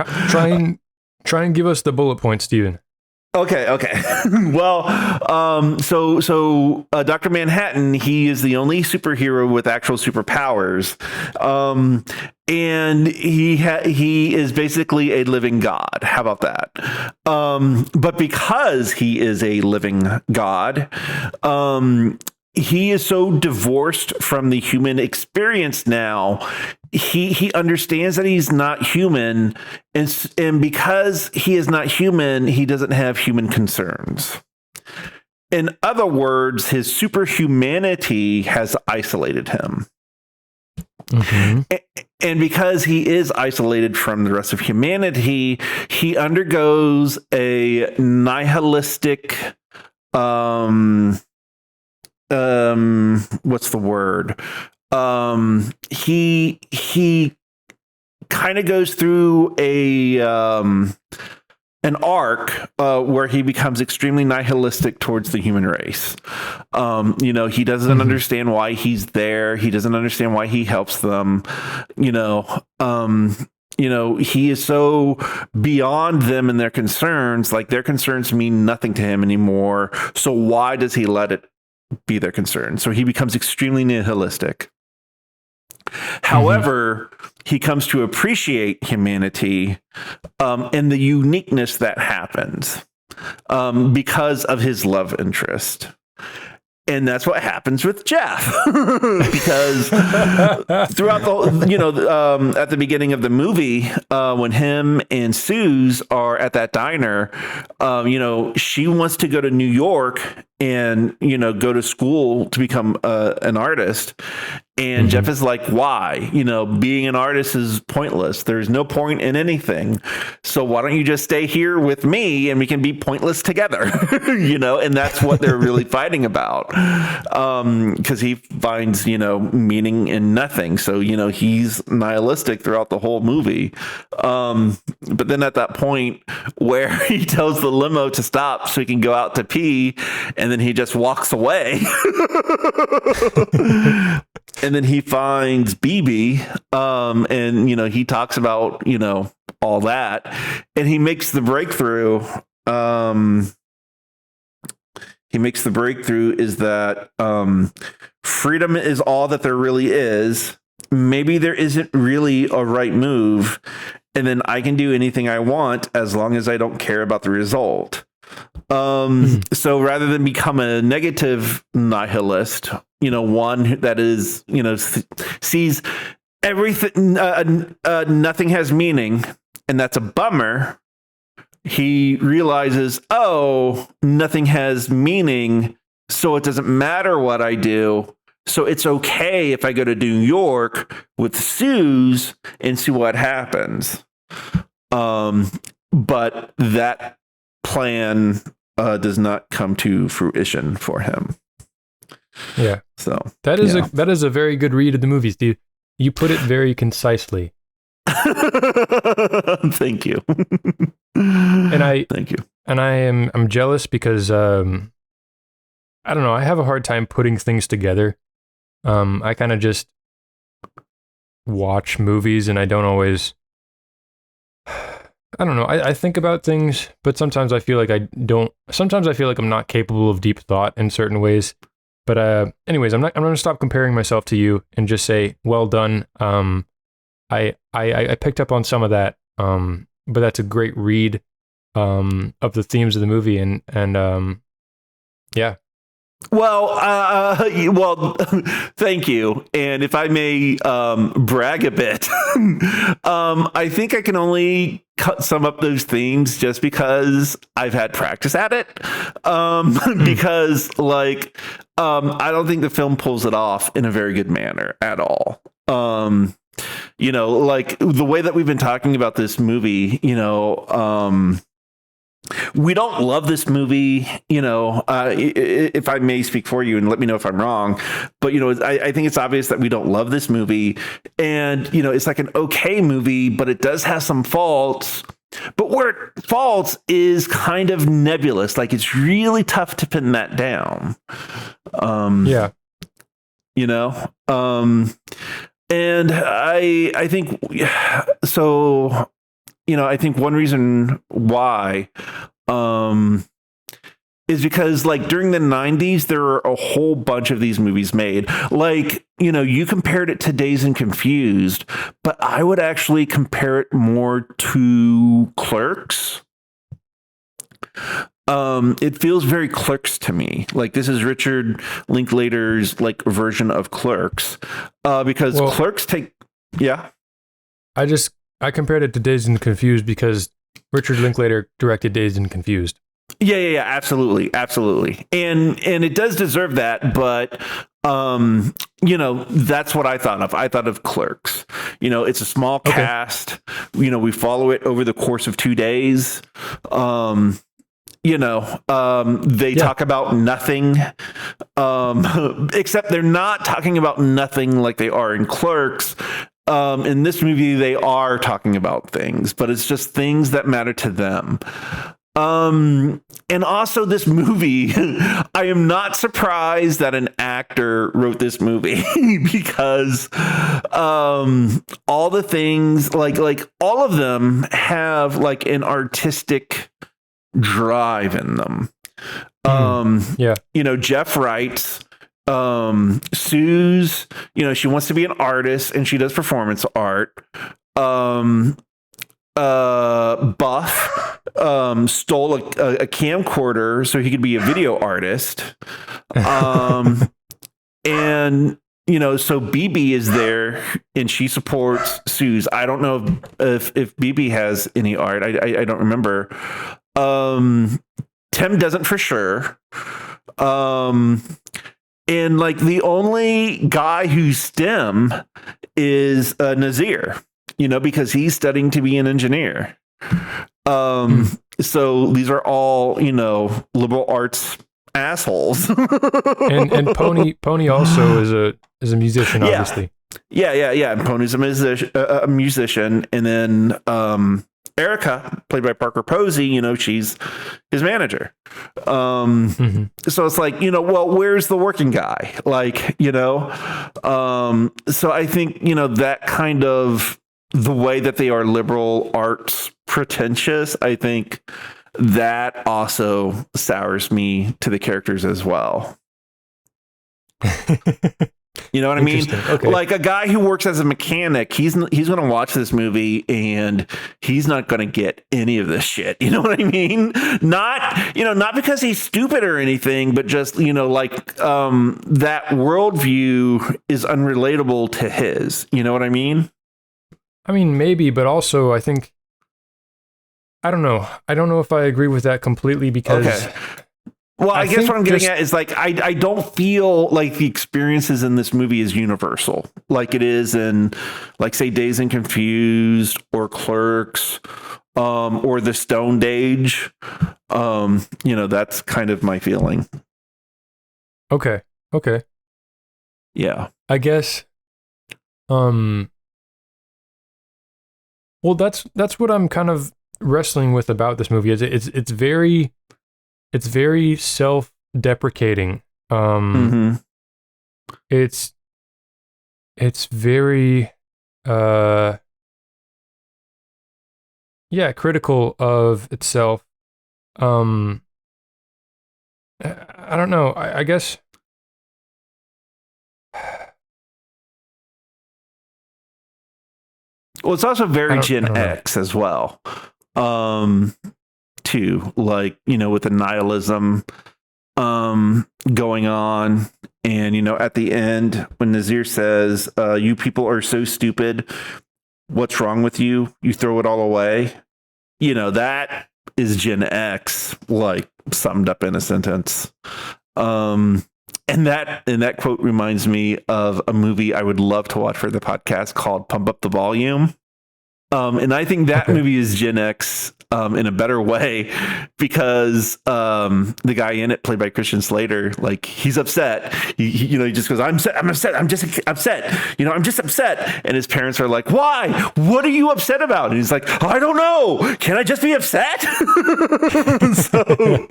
Try and give us the bullet points, Steven.
Okay. Well, so Dr. Manhattan, he is the only superhero with actual superpowers. And he is basically a living god. How about that? But because he is a living god, he is so divorced from the human experience now. He understands that he's not human, and because he is not human, he doesn't have human concerns. In other words, his superhumanity has isolated him. Mm-hmm. And because he is isolated from the rest of humanity, he undergoes a nihilistic what's the word? He kind of goes through an arc where he becomes extremely nihilistic towards the human race. He doesn't understand why he's there. He doesn't understand why he helps them. He is so beyond them and their concerns. Like, their concerns mean nothing to him anymore. So why does he let it be their concern? So he becomes extremely nihilistic. However, he comes to appreciate humanity and the uniqueness that happens because of his love interest. And that's what happens with Jeff, because throughout at the beginning of the movie, when him and Suze are at that diner, she wants to go to New York and, go to school to become an artist. And Jeff is like, why? Being an artist is pointless. There's no point in anything. So why don't you just stay here with me and we can be pointless together? And that's what they're really fighting about. Because he finds, meaning in nothing. So, he's nihilistic throughout the whole movie. But then at that point where he tells the limo to stop so he can go out to pee, and then he just walks away. And then he finds BB, and, he talks about, all that, and he makes the breakthrough. Is that freedom is all that there really is. Maybe there isn't really a right move, and then I can do anything I want as long as I don't care about the result. So rather than become a negative nihilist, one that is, sees everything, nothing has meaning, and that's a bummer. He realizes, nothing has meaning, so it doesn't matter what I do. So it's okay if I go to New York with Suze and see what happens. But that plan does not come to fruition for him.
Yeah.
So
that is a very good read of the movie, Steve. You put it very concisely.
Thank you.
Thank you. And I'm jealous because I don't know, I have a hard time putting things together. I kind of just watch movies and I don't always, I don't know, I think about things, but sometimes I feel like I'm not capable of deep thought in certain ways. But anyways, I'm going to stop comparing myself to you and just say, well done. I picked up on some of that, but that's a great read of the themes of the movie, and yeah.
Well, thank you. And if I may brag a bit, I think I can only sum up those themes just because I've had practice at it. Because I don't think the film pulls it off in a very good manner at all. Like the way that we've been talking about this movie, we don't love this movie, if I may speak for you and let me know if I'm wrong, but, I think it's obvious that we don't love this movie, and, it's like an okay movie, but it does have some faults, but where it faults is kind of nebulous. Like, it's really tough to pin that down.
Yeah.
And I think so. I think one reason why is because, like, during the 90s, there were a whole bunch of these movies made. Like, you compared it to Dazed and Confused, but I would actually compare it more to Clerks. It feels very Clerks to me. Like, this is Richard Linklater's like version of Clerks, because Clerks yeah.
I compared it to Dazed and Confused because Richard Linklater directed Dazed and Confused.
Yeah, absolutely. And it does deserve that, but that's what I thought of. I thought of Clerks. It's a small cast. We follow it over the course of 2 days. They talk about nothing, except they're not talking about nothing like they are in Clerks. In this movie, they are talking about things, but it's just things that matter to them. And also this movie, I am not surprised that an actor wrote this movie because all the things, like all of them have like an artistic drive in them. Jeff writes, Sue's, she wants to be an artist and she does performance art. Buff stole a camcorder so he could be a video artist. And so BB is there and she supports Sue's. I don't know if BB has any art. I don't remember. Tim doesn't for sure. And like the only guy who's STEM is Nazir, because he's studying to be an engineer. So these are all, liberal arts assholes. and
Pony also is a musician, obviously.
Yeah. And Pony's a musician. And then Erica, played by Parker Posey, she's his manager. So it's like, well, where's the working guy? Like, so I think, that kind of the way that they are liberal arts pretentious, I think that also sours me to the characters as well. You know what I mean? Okay. Like a guy who works as a mechanic, he's going to watch this movie and he's not going to get any of this shit. You know what I mean? Not because he's stupid or anything, but just, that worldview is unrelatable to his. You know what I mean?
I mean, maybe, but also I think, I don't know. I don't know if I agree with that completely because... Okay.
Well, I guess what I'm getting at is like, I don't feel like the experiences in this movie is universal like it is in, like, say, Dazed and Confused or Clerks, or The Stoned Age. That's kind of my feeling.
Okay.
Yeah.
I guess, well, that's what I'm kind of wrestling with about this movie. It's very self-deprecating. It's very critical of itself. I don't know. I guess
well, it's also very Gen X as well. Too, like, with the nihilism going on, and at the end when Nazir says, you people are so stupid, what's wrong with you, you throw it all away, that is Gen X, like, summed up in a sentence. that quote reminds me of a movie I would love to watch for the podcast called Pump Up the Volume. And I think that movie is Gen X in a better way because the guy in it, played by Christian Slater, like he's upset. He just goes, I'm upset. I'm upset. I'm just upset. I'm just upset. And his parents are like, why? What are you upset about? And he's like, I don't know. Can I just be upset? So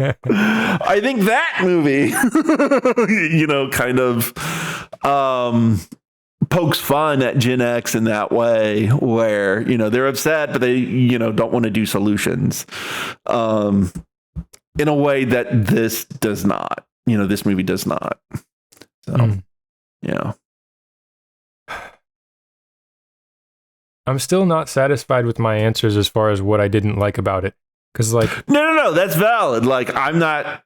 I think that movie, kind of pokes fun at Gen X in that way, where they're upset, but they don't want to do solutions in a way that this does not. This movie does not. So, yeah.
I'm still not satisfied with my answers as far as what I didn't like about it, because
no, that's valid. Like, I'm not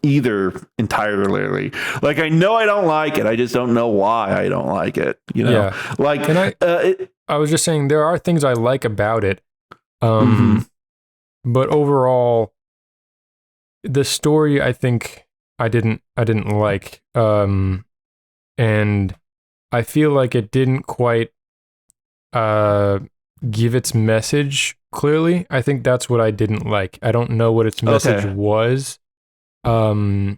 either entirely. Like, I know I don't like it. I just don't know why I don't like it.
Yeah.
Like,
and I was just saying there are things I like about it, but overall, the story I think I didn't like, and I feel like it didn't quite give its message clearly. I think that's what I didn't like. I don't know what its message was. Or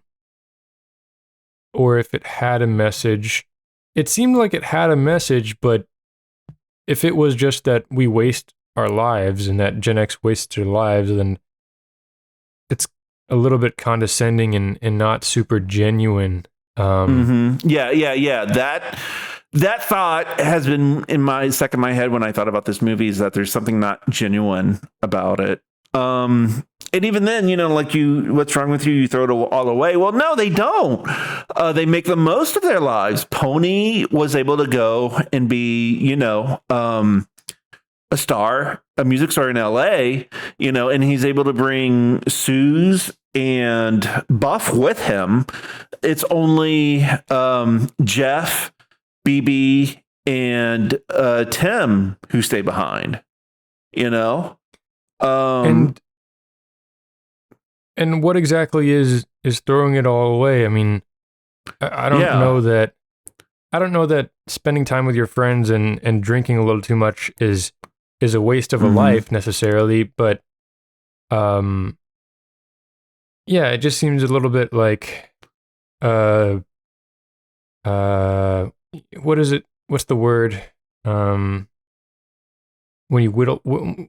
if it had a message. It seemed like it had a message, but if it was just that we waste our lives and that Gen X wastes their lives, then it's a little bit condescending and not super genuine.
Yeah. That thought has been stuck in my head when I thought about this movie, is that there's something not genuine about it. And even then, what's wrong with you? You throw it all away. Well, no, they don't. They make the most of their lives. Pony was able to go and be, a music star in LA, and he's able to bring Suze and Buff with him. It's only Jeff, BB, and Tim who stay behind,
And what exactly is throwing it all away? I mean, I don't know that. I don't know that spending time with your friends and drinking a little too much is a waste of a life necessarily. But, it just seems a little bit like, what is it? What's the word? When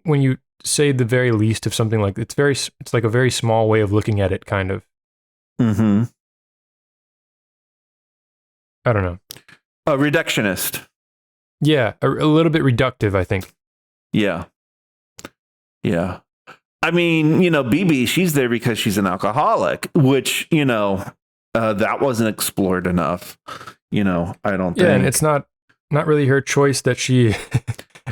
you say the very least of something, like it's like a very small way of looking at it, kind of. I don't know.
A reductionist.
Yeah, a little bit reductive, I think.
Yeah. I mean, BB, she's there because she's an alcoholic, which, that wasn't explored enough. I don't think.
Yeah, and it's not really her choice that she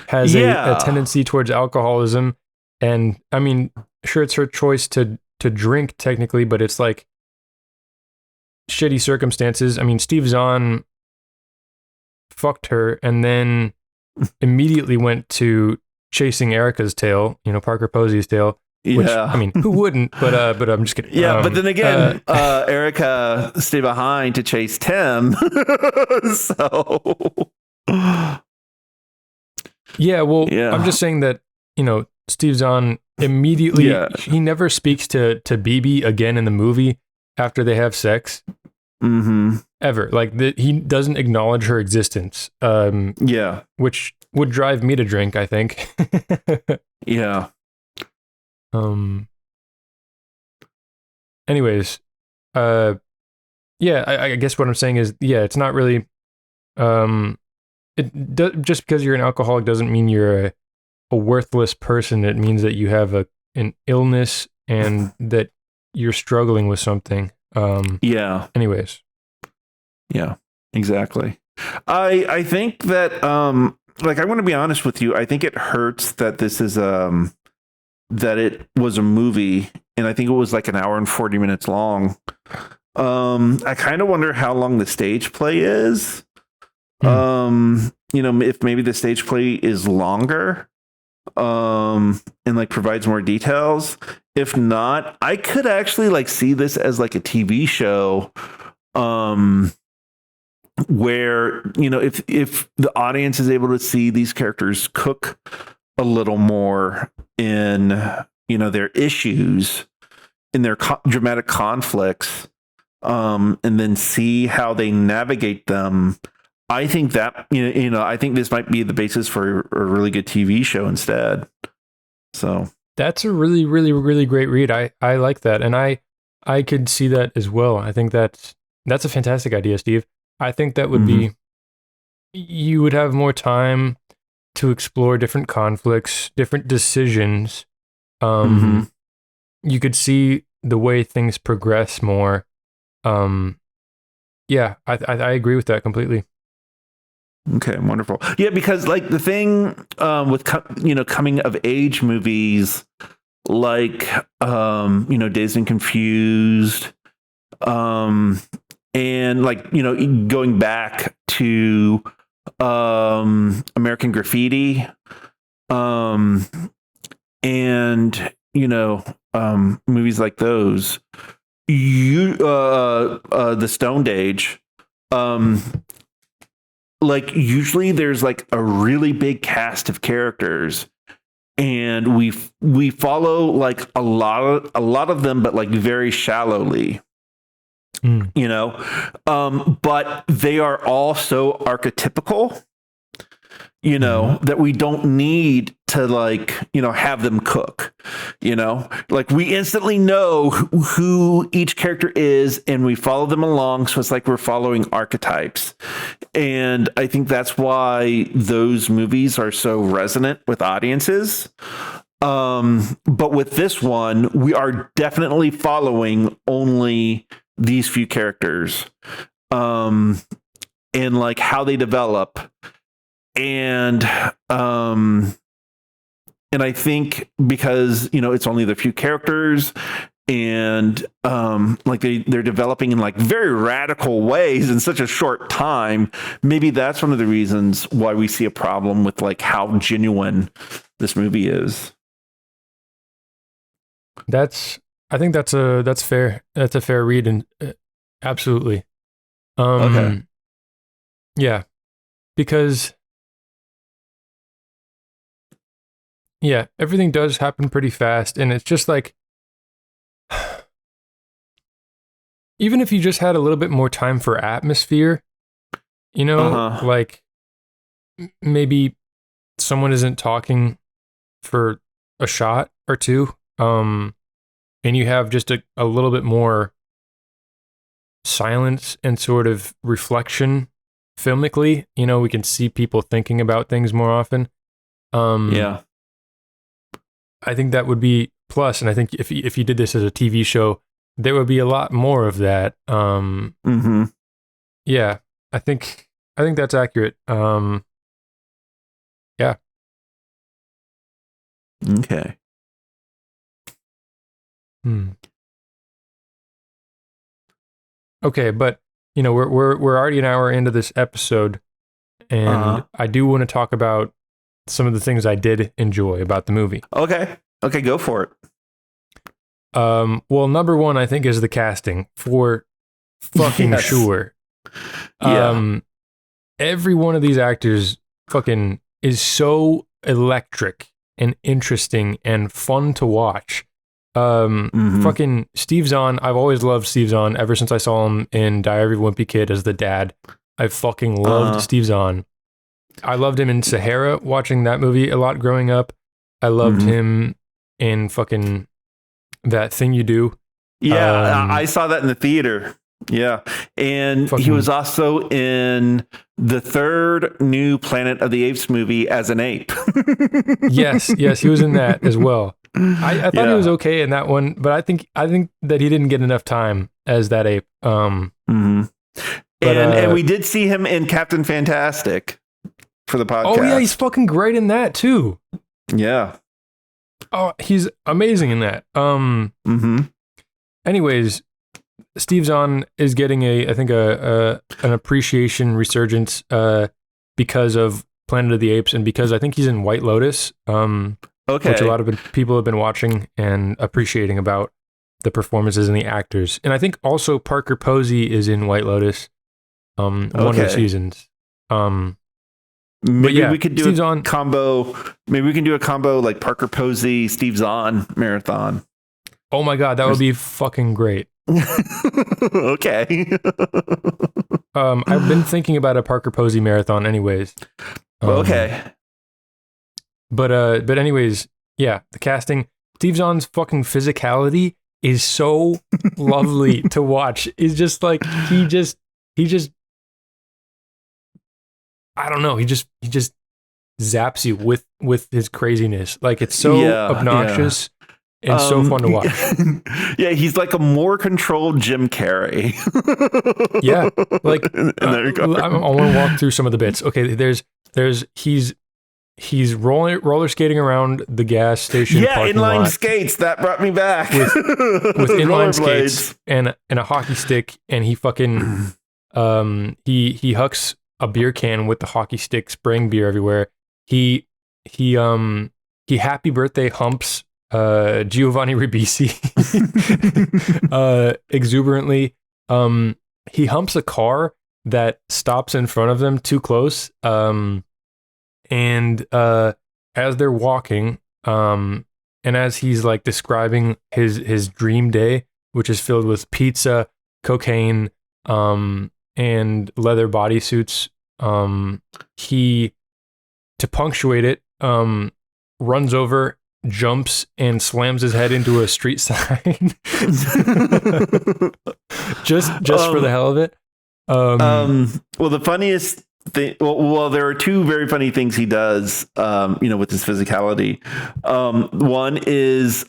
has a tendency towards alcoholism. And I mean, sure, it's her choice to drink technically, but it's like shitty circumstances. I mean, Steve Zahn fucked her and then immediately went to chasing Erica's tail, Parker Posey's tail. Which, I mean, who wouldn't? But I'm just kidding.
Yeah, but then again, Erica stayed behind to chase Tim. So
yeah, well, I'm just saying that Steve Zahn immediately he never speaks to BB again in the movie after they have sex. Ever. Like he doesn't acknowledge her existence. Which would drive me to drink, I think.
Yeah.
Anyways, I guess what I'm saying is, it's not really, just because you're an alcoholic doesn't mean you're a worthless person. It means that you have an illness and that you're struggling with something. Anyways. Yeah,
exactly. I think that, I want to be honest with you. I think it hurts that this is, that it was a movie, and I think it was like an hour and 40 minutes long. I kind of wonder how long the stage play is. If maybe the stage play is longer, and provides more details. If not, I could actually see this as like a TV show, where, if the audience is able to see these characters cook a little more in, their issues, in their dramatic conflicts, and then see how they navigate them, I think that, I think this might be the basis for a really good TV show instead. So
that's a really, really, really great read. I like that. And I could see that as well. I think that's a fantastic idea, Steve. I think that would be, you would have more time to explore different conflicts, different decisions. You could see the way things progress more. Yeah, I agree with that completely.
Okay, wonderful. Yeah, because like the thing with coming of age movies, like Dazed and Confused, and like going back to American Graffiti, and movies like those, the Stoned Age, like usually there's like a really big cast of characters, and we follow like a lot of them, but like very shallowly, but they are all so archetypical, that we don't need to like, have them cook, like we instantly know who each character is and we follow them along. So it's like we're following archetypes. And I think that's why those movies are so resonant with audiences. But with this one, we are definitely following only these few characters, and like how they develop. And I think because, it's only the few characters, and like they're developing in like very radical ways in such a short time, maybe that's one of the reasons why we see a problem with like how genuine this movie is.
I think that's fair. That's a fair read, and absolutely.
Okay.
Yeah, because everything does happen pretty fast, and it's just like, even if you just had a little bit more time for atmosphere, like maybe someone isn't talking for a shot or two, and you have just a little bit more silence and sort of reflection filmically, we can see people thinking about things more often.
Yeah.
I think that would be plus, and I think if you did this as a TV show, there would be a lot more of that. Yeah, I think that's accurate. Yeah.
Okay.
Okay, but we're already an hour into this episode, and I do want to talk about some of the things I did enjoy about the movie.
Okay, go for it.
Well, number one, I think, is the casting, for fucking sure.
Yeah.
Every one of these actors fucking is so electric and interesting and fun to watch. Fucking Steve Zahn, I've always loved Steve Zahn ever since I saw him in Diary of a Wimpy Kid as the dad. I fucking loved Steve Zahn. I loved him in Sahara, watching that movie a lot growing up. I loved him in fucking That Thing You Do.
Yeah, I saw that in the theater. Yeah. And he was also in the third new Planet of the Apes movie as an ape.
yes, he was in that as well. I thought he was okay in that one, but I think that he didn't get enough time as that ape. But,
and we did see him in Captain Fantastic for the podcast.
Oh yeah, he's fucking great in that too.
Yeah.
Oh, he's amazing in that. Anyways, Steve Zahn is getting an appreciation resurgence because of Planet of the Apes, and because I think he's in White Lotus. Which a lot of people have been watching and appreciating about. the performances and the actors. And I think also Parker Posey is in White Lotus, one of the seasons.
Maybe we could do a combo. Maybe we can do a combo like Parker Posey, Steve Zahn marathon.
Oh my God, that would be fucking great.
Okay.
I've been thinking about a Parker Posey marathon anyways.
Okay.
But anyways, yeah, the casting. Steve Zahn's fucking physicality is so lovely to watch. It's just like he just I don't know, he just zaps you with his craziness. Like it's so obnoxious and so fun to watch.
Yeah, he's like a more controlled Jim Carrey.
Yeah, like I want to walk through some of the bits. Okay, he's roller skating around the gas station.
Yeah, inline skates. That brought me back
with inline skates and a hockey stick, and he fucking he hucks a beer can with the hockey stick, spraying beer everywhere. He happy birthday humps Giovanni Ribisi exuberantly. He humps a car that stops in front of them too close. And as they're walking, and as he's like describing his dream day, which is filled with pizza, cocaine, and leather bodysuits, he, to punctuate it, runs over, jumps, and slams his head into a street sign. just for the hell of it.
Well, the funniest thing, well, there are two very funny things he does, with his physicality. One is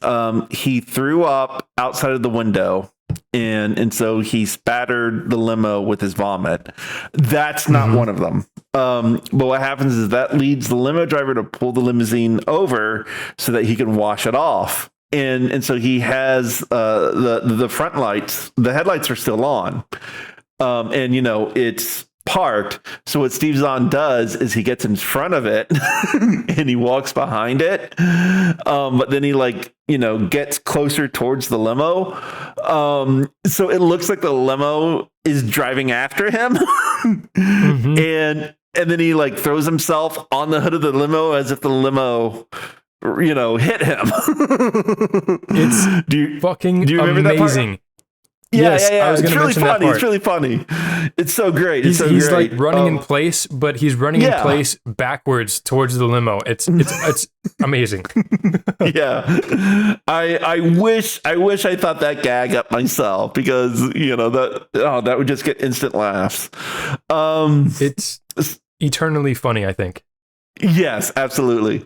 he threw up outside of the window, and so he spattered the limo with his vomit. That's not one of them. But what happens is that leads the limo driver to pull the limousine over so that he can wash it off. And so he has the front lights, the headlights are still on. And it's parked. So what Steve Zahn does is he gets in front of it and he walks behind it. But then he gets closer towards the limo. So it looks like the limo is driving after him. And then he throws himself on the hood of the limo as if the limo hit him.
It's fucking
do you remember
amazing.
That part? Yeah.
I was going to mention that part.
It's really funny. It's so great. He's
like running in place, but he's running in place backwards towards the limo. It's amazing.
Yeah. I wish I thought that gag up myself, because that would just get instant laughs.
It's eternally funny, I think.
Yes, absolutely.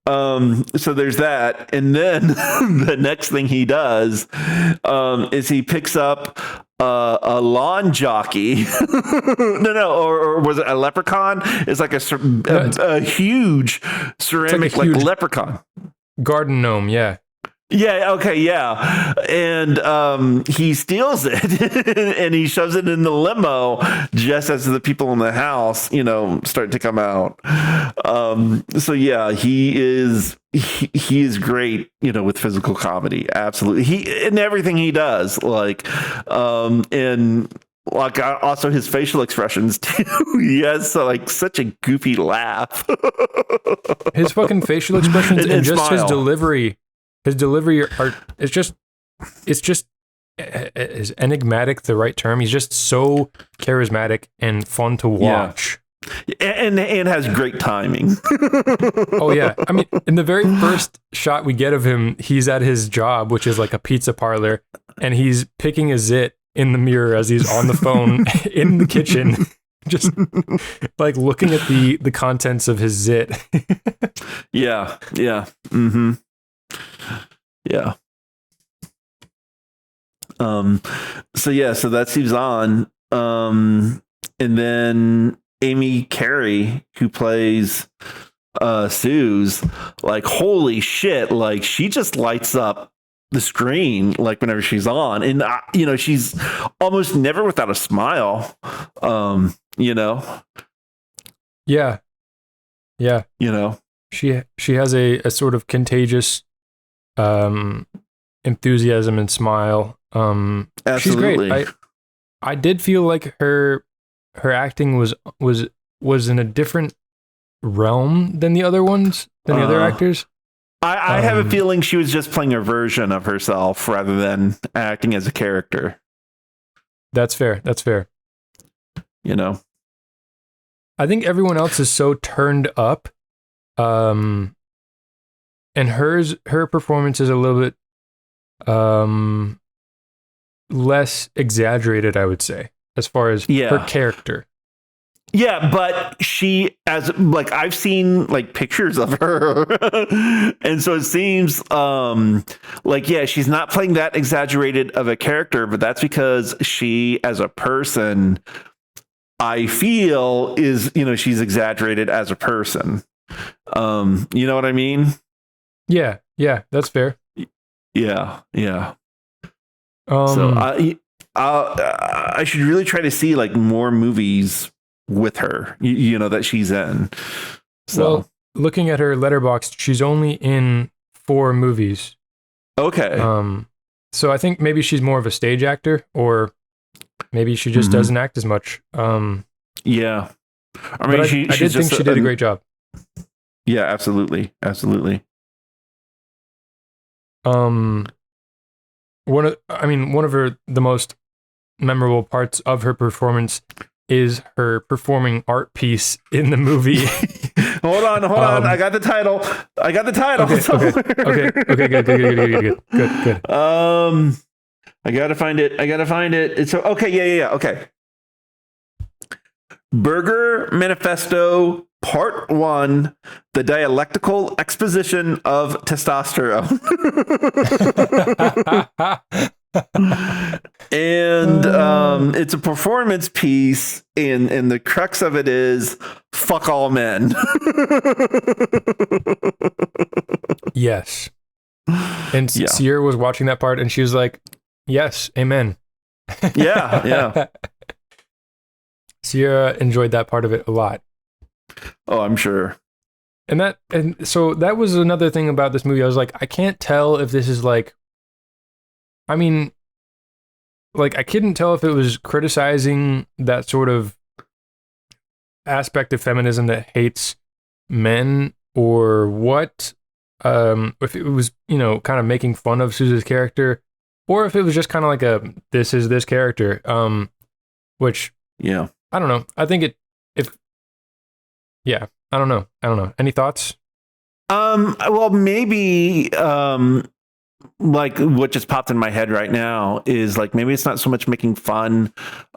So there's that. And then the next thing he does is he picks up a lawn jockey. or was it a leprechaun? It's like a huge ceramic leprechaun.
Garden gnome, yeah.
Yeah, okay, yeah. And he steals it and he shoves it in the limo just as the people in the house, start to come out. So yeah, he is great, with physical comedy. Absolutely. He in everything he does, and also his facial expressions too. He has such a goofy laugh.
His fucking facial expressions and just
smile.
his delivery. His delivery it's just is enigmatic the right term? He's just so charismatic and fun to watch.
Yeah. And has great timing.
Oh yeah. I mean, in the very first shot we get of him, he's at his job, which is like a pizza parlor, and he's picking a zit in the mirror as he's on the phone in the kitchen. Just looking at the contents of his zit.
Yeah. Mm-hmm. Yeah. So that Steve Zahn. And then Amy Carey, who plays Suze, holy shit, she just lights up the screen whenever she's on, and she's almost never without a smile.
Yeah. She has a sort of contagious enthusiasm and smile.
Absolutely.
She's great. I did feel like her acting was in a different realm than the other ones, than the other actors.
I have a feeling she was just playing a version of herself rather than acting as a character.
That's fair.
You know,
I think everyone else is so turned up, and her performance is a little bit less exaggerated, I would say, as far as her character.
Yeah, but she, as like, I've seen like pictures of her, and so it seems like, yeah, she's not playing that exaggerated of a character, but that's because she, as a person, I feel is, she's exaggerated as a person. You know what I mean?
Yeah, that's fair.
Yeah. So I should really try to see like more movies with her, that she's in. So,
well, looking at her Letterboxd, she's only in 4 movies.
Okay.
So I think maybe she's more of a stage actor, or maybe she just doesn't act as much.
Yeah. I mean,
I did think she did a great job.
Yeah, absolutely.
One of the most memorable parts of her performance is her performing art piece in the movie.
Hold on. I got the title.
Okay, good.
I gotta find it. It's okay. Yeah. Okay. Burger Manifesto Part 1: The Dialectical Exposition of Testosterone. And it's a performance piece, and the crux of it is fuck all men.
Yes. And Sierra was watching that part and she was like, yes, amen.
Yeah.
Sierra enjoyed that part of it a lot.
Oh, I'm sure.
And so that was another thing about this movie. I was like, I can't tell if this is like, I couldn't tell if it was criticizing that sort of aspect of feminism that hates men or what. If it was, kind of making fun of Sousa's character, or if it was just kind of like this is this character, which,
yeah,
I don't know. I think I don't know. Any thoughts?
Well, maybe, like what just popped in my head right now is like, maybe it's not so much making fun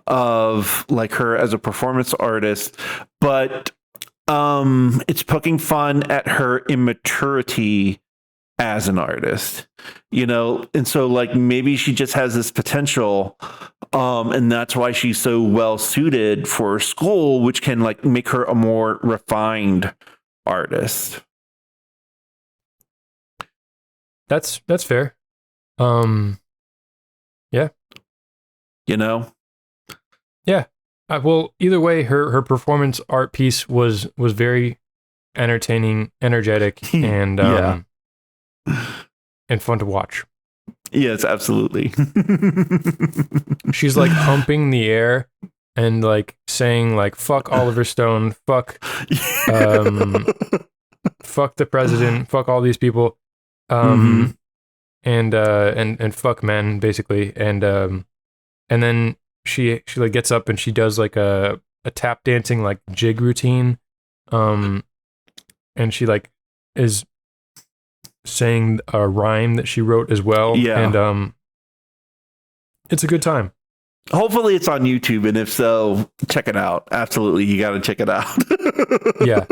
of like her as a performance artist, but it's poking fun at her immaturity as an artist, and so like maybe she just has this potential, and that's why she's so well suited for school, which can like make her a more refined artist.
That's fair. Yeah. Yeah. Well, either way, her performance art piece was very entertaining, energetic, and and fun to watch.
Yes, absolutely.
She's like humping the air and like saying like fuck Oliver Stone, fuck fuck the president, fuck all these people, and fuck men basically, and then she like gets up and she does like a tap dancing like jig routine, and she like is saying a rhyme that she wrote as well. And it's a good time.
Hopefully it's on YouTube, and if so, check it out. Absolutely, you got to check it out.
Yeah.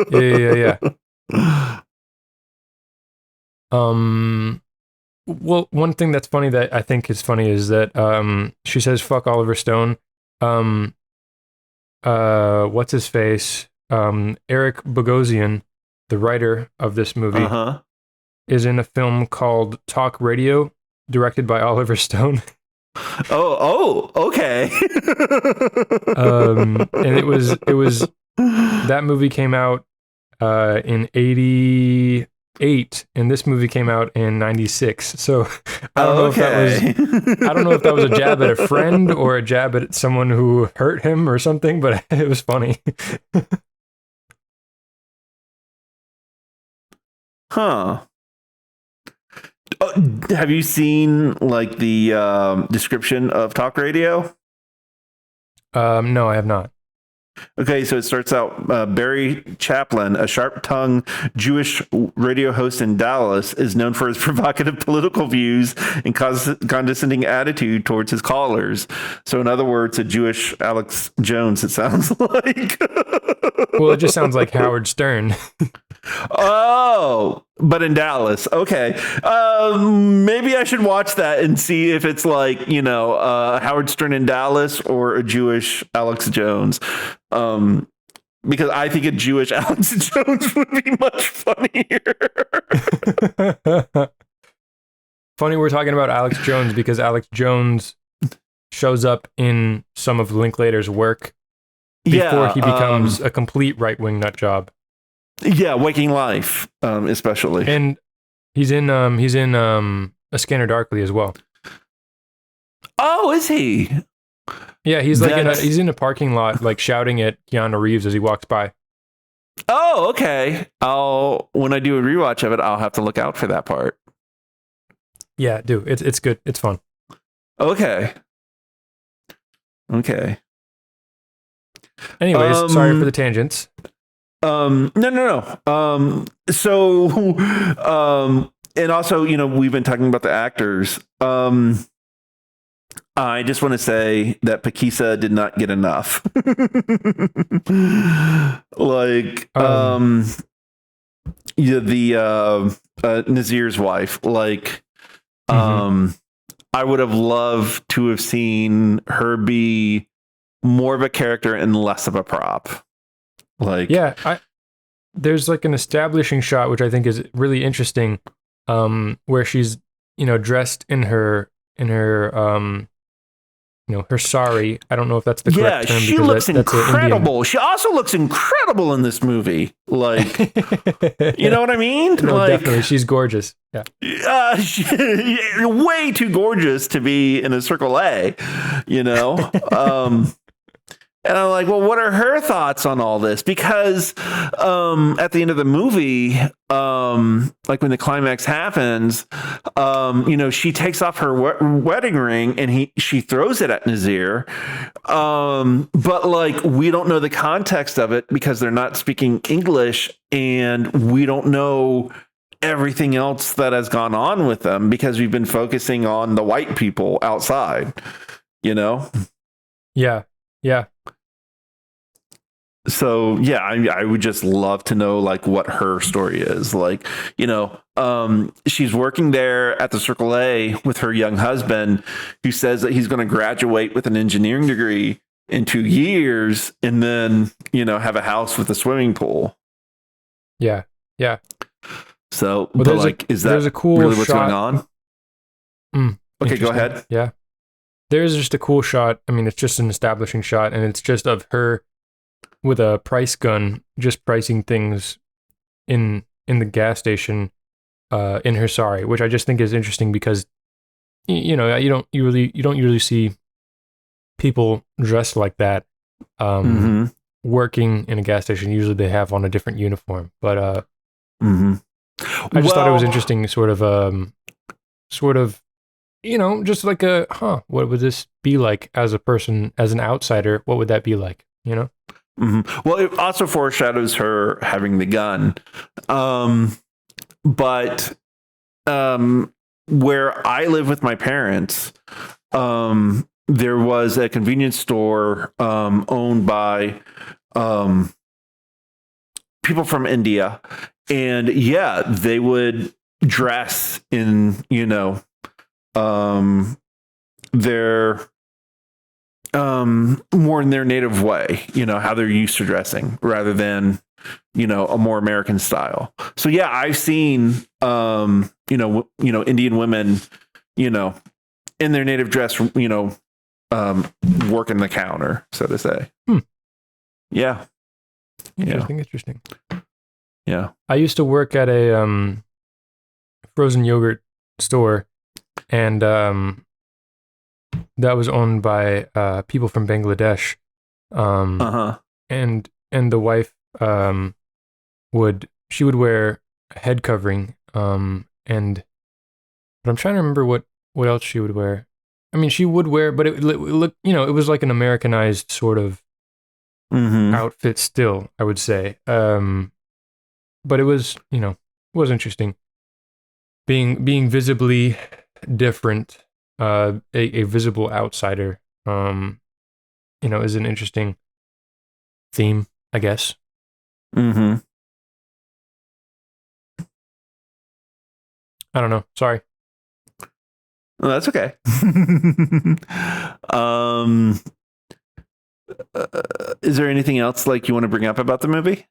Well, one thing that's funny that I think is funny is that she says fuck Oliver Stone. What's his face? Eric Bogosian, the writer of this movie, is in a film called Talk Radio, directed by Oliver Stone.
Oh, okay.
And it was that movie came out in 86 8 and this movie came out in 96. So I don't know if that was a jab at a friend or a jab at someone who hurt him or something, but it was funny.
Huh. Have you seen like the description of talk radio?
No, I have not.
Okay, so it starts out, Barry Chaplin, a sharp-tongued Jewish radio host in Dallas, is known for his provocative political views and condescending attitude towards his callers. So in other words, a Jewish Alex Jones, it sounds like.
Well, it just sounds like Howard Stern.
Oh, but in Dallas. Okay. Maybe I should watch that and see if it's like, Howard Stern in Dallas or a Jewish Alex Jones. Because I think a Jewish Alex Jones would be much funnier.
Funny we're talking about Alex Jones because Alex Jones shows up in some of Linklater's work before he becomes a complete right-wing nut job.
Yeah, Waking Life, especially.
And he's in A Scanner Darkly as well.
Oh, is he?
Yeah, he's like he's in a parking lot, like shouting at Keanu Reeves as he walks by.
Oh, okay. When I do a rewatch of it, I'll have to look out for that part.
Yeah, do. It's good. It's fun.
Okay.
Anyways, sorry for the tangents.
No. And also, we've been talking about the actors. I just want to say that Pakisa did not get enough. Nazir's wife, I would have loved to have seen her be more of a character and less of a prop.
There's like an establishing shot which I think is really interesting, where she's dressed in her her sari. I don't know if that's the correct term.
She looks incredible. She also looks incredible in this movie. You know what I mean?
No, definitely, she's gorgeous. Yeah,
way too gorgeous to be in a Circle A. And I'm like, well, what are her thoughts on all this? Because at the end of the movie, like when the climax happens, she takes off her wedding ring and she throws it at Nazir. But we don't know the context of it because they're not speaking English and we don't know everything else that has gone on with them because we've been focusing on the white people outside,
Yeah.
So yeah, I would just love to know what her story is. She's working there at the Circle A with her young husband, who says that he's going to graduate with an engineering degree in 2 years, and then have a house with a swimming pool.
Yeah.
So,
there's a cool
really what's
shot.
going on? Okay, go ahead.
Yeah, there's just a cool shot. I mean, it's just an establishing shot, and it's just of her with a price gun, just pricing things in the gas station, in her sari, which I just think is interesting because you don't usually see people dressed like that, working in a gas station. Usually they have on a different uniform, but I just thought it was interesting, sort of, just like what would this be like as a person, as an outsider? What would that be like?
Well, it also foreshadows her having the gun. But where I live with my parents, there was a convenience store owned by people from India. And yeah, they would dress in, their more in their native way, how they're used to dressing rather than, a more American style. So yeah, I've seen, Indian women, in their native dress, working the counter, so to say. Yeah.
Interesting.
Yeah.
I used to work at a frozen yogurt store, and that was owned by people from Bangladesh. And the wife would wear a head covering, but I'm trying to remember what else she would wear. I mean, she would wear, but it looked, it was like an Americanized sort of outfit still, I would say. But it was, was interesting. Being visibly different, a visible outsider, is an interesting theme, I guess.
Mm-hmm.
I don't know. Sorry.
Oh, that's okay. Is there anything else like you want to bring up about the movie?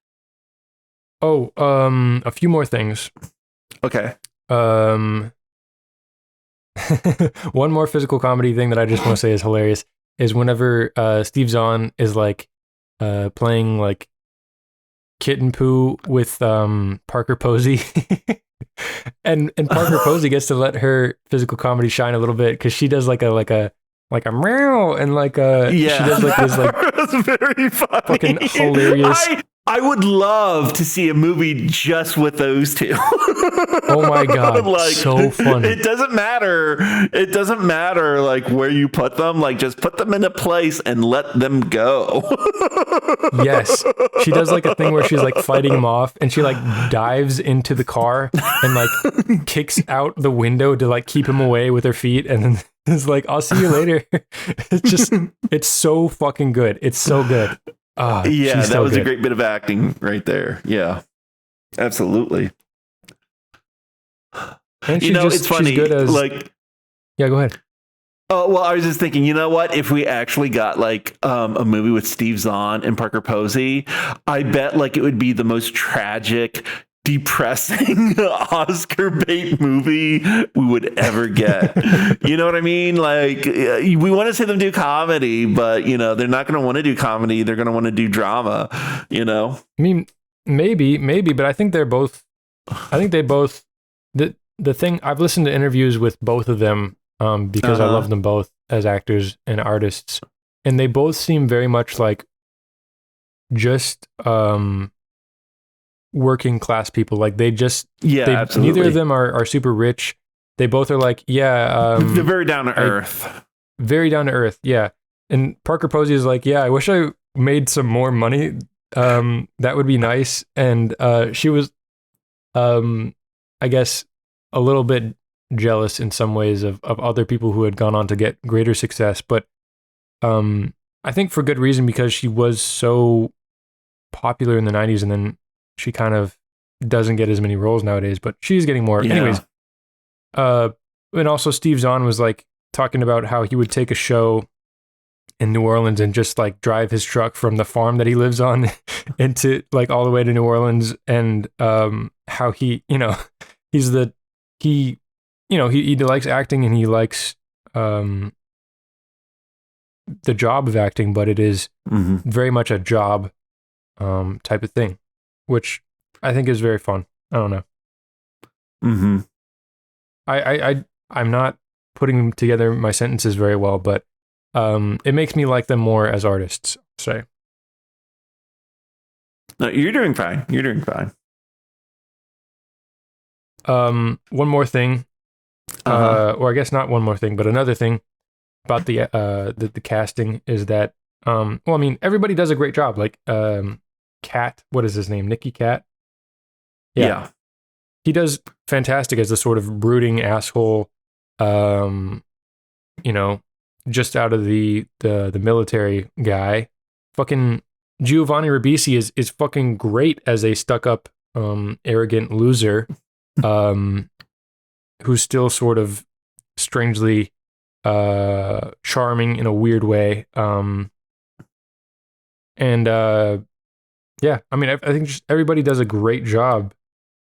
Oh, a few more things.
Okay.
One more physical comedy thing that I just want to say is hilarious is whenever Steve Zahn is like playing like kitten poo with Parker Posey. and Parker Posey gets to let her physical comedy shine a little bit because she does like a meow and she does like this like
that was very funny.
Fucking hilarious.
I would love to see a movie just with those two.
Oh my god, so funny.
It doesn't matter. It doesn't matter like where you put them. Like just put them in a place and let them go.
Yes. She does like a thing where she's like fighting him off and she like dives into the car and like kicks out the window to like keep him away with her feet and then it's like, I'll see you later. It's so fucking good. It's so good.
Yeah, that was a great bit of acting right there. Yeah, absolutely.
And it's funny. She's good as, yeah, go ahead.
Oh, well, I was just thinking, you know what? If we actually got like a movie with Steve Zahn and Parker Posey, I bet like it would be the most tragic, depressing Oscar bait movie we would ever get. You know what I mean? Like we want to see them do comedy, but they're not going to want to do comedy. They're going to want to do drama, I
mean, maybe, but I think they both, the thing, I've listened to interviews with both of them because I love them both as actors and artists. And they both seem very much like just, working class people. Like absolutely. Neither of them are super rich. They both are like, they're
very down to earth.
Very down to earth, yeah. And Parker Posey is like, I wish I made some more money. That would be nice. And she was, I guess, a little bit jealous in some ways of other people who had gone on to get greater success. But I think for good reason, because she was so popular in the 90s and then she kind of doesn't get as many roles nowadays, but she's getting more. Yeah. Anyways, and also Steve Zahn was like talking about how he would take a show in New Orleans and just like drive his truck from the farm that he lives on into like all the way to New Orleans, and how he likes acting and he likes the job of acting, but it is very much a job type of thing, which I think is very fun. I don't know.
Mm-hmm.
I'm not putting together my sentences very well, but it makes me like them more as artists, say.
No, you're doing fine. You're doing fine.
One more thing, or I guess not one more thing, but another thing about the casting is that, well, I mean, everybody does a great job. Like, Cat, what is his name? Nicky Cat? Yeah. He does fantastic as the sort of brooding asshole, just out of the military guy. Fucking Giovanni Ribisi is fucking great as a stuck-up, arrogant loser, who's still sort of strangely charming in a weird way. Yeah, I mean, I think just everybody does a great job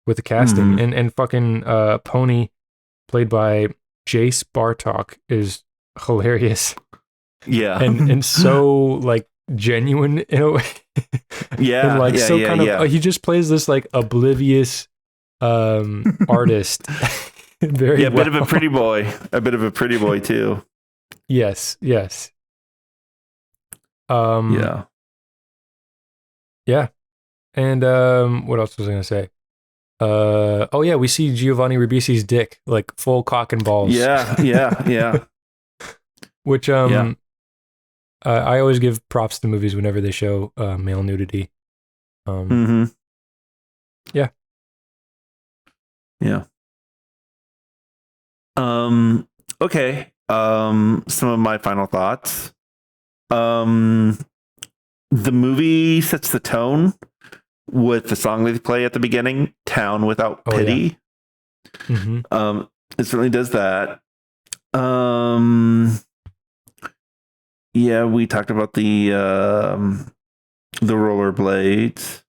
with the casting, and fucking Pony, played by Jace Bartok, is hilarious.
Yeah,
and so like genuine in a way.
Yeah,
and like he just plays this like oblivious artist. Very
a bit of a pretty boy. A bit of a pretty boy too.
Yes.
Yeah.
Yeah. And what else was I gonna say? We see Giovanni Ribisi's dick, like full cock and balls.
Yeah.
Which I always give props to movies whenever they show male nudity. Yeah.
Okay. Some of my final thoughts. The movie sets the tone with the song they play at the beginning, "Town Without Pity."
Yeah.
It certainly does that. Yeah, we talked about the rollerblades.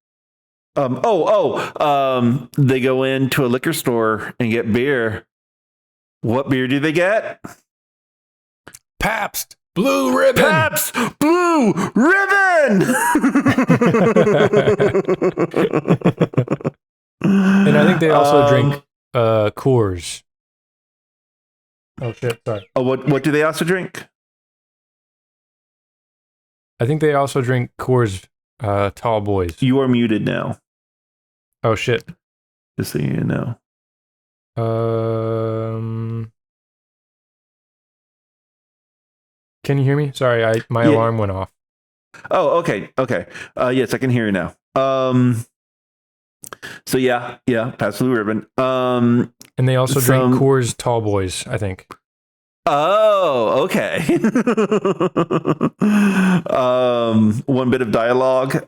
They go into a liquor store and get beer. What beer do they get?
Pabst Blue Ribbon.
Pabst Blue Ribbon.
And I think they also drink Coors. Oh shit! Sorry.
Oh, what do they also drink?
I think they also drink Coors Tall Boys.
You are muted now.
Oh shit!
Just so you know.
Can you hear me? Sorry, my alarm went off.
Oh, okay. Yes, I can hear you now. So yeah, Pabst Blue Ribbon. And
they also drink Coors Tall Boys, I think.
Oh, okay. One bit of dialogue.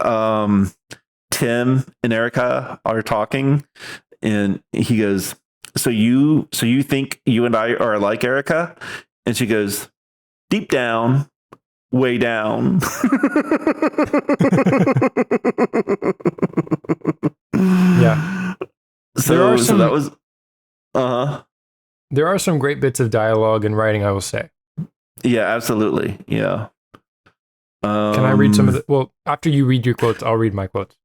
Tim and Erica are talking, and he goes, So you think you and I are like, Erica? And she goes, deep down, way down.
Yeah.
So that was
There are some great bits of dialogue and writing, I will say.
Yeah, absolutely. Yeah.
Can I read some of the? Well, after you read your quotes, I'll read my quotes.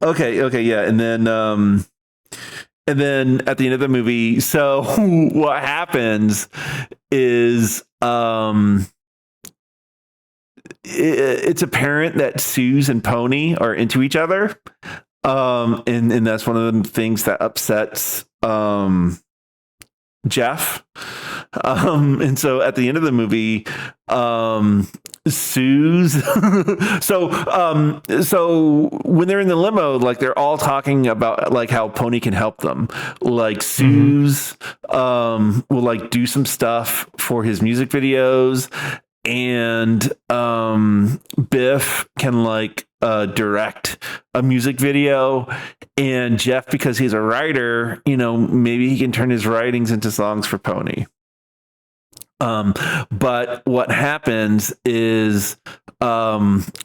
Okay, yeah, and then at the end of the movie, so what happens is it's apparent that Suze and Pony are into each other, and that's one of the things that upsets Jeff. And so at the end of the movie, Suze so when they're in the limo, like they're all talking about like how Pony can help them. Like Suze will like do some stuff for his music videos, and Biff can like direct a music video, and Jeff, because he's a writer, maybe he can turn his writings into songs for Pony. But what happens is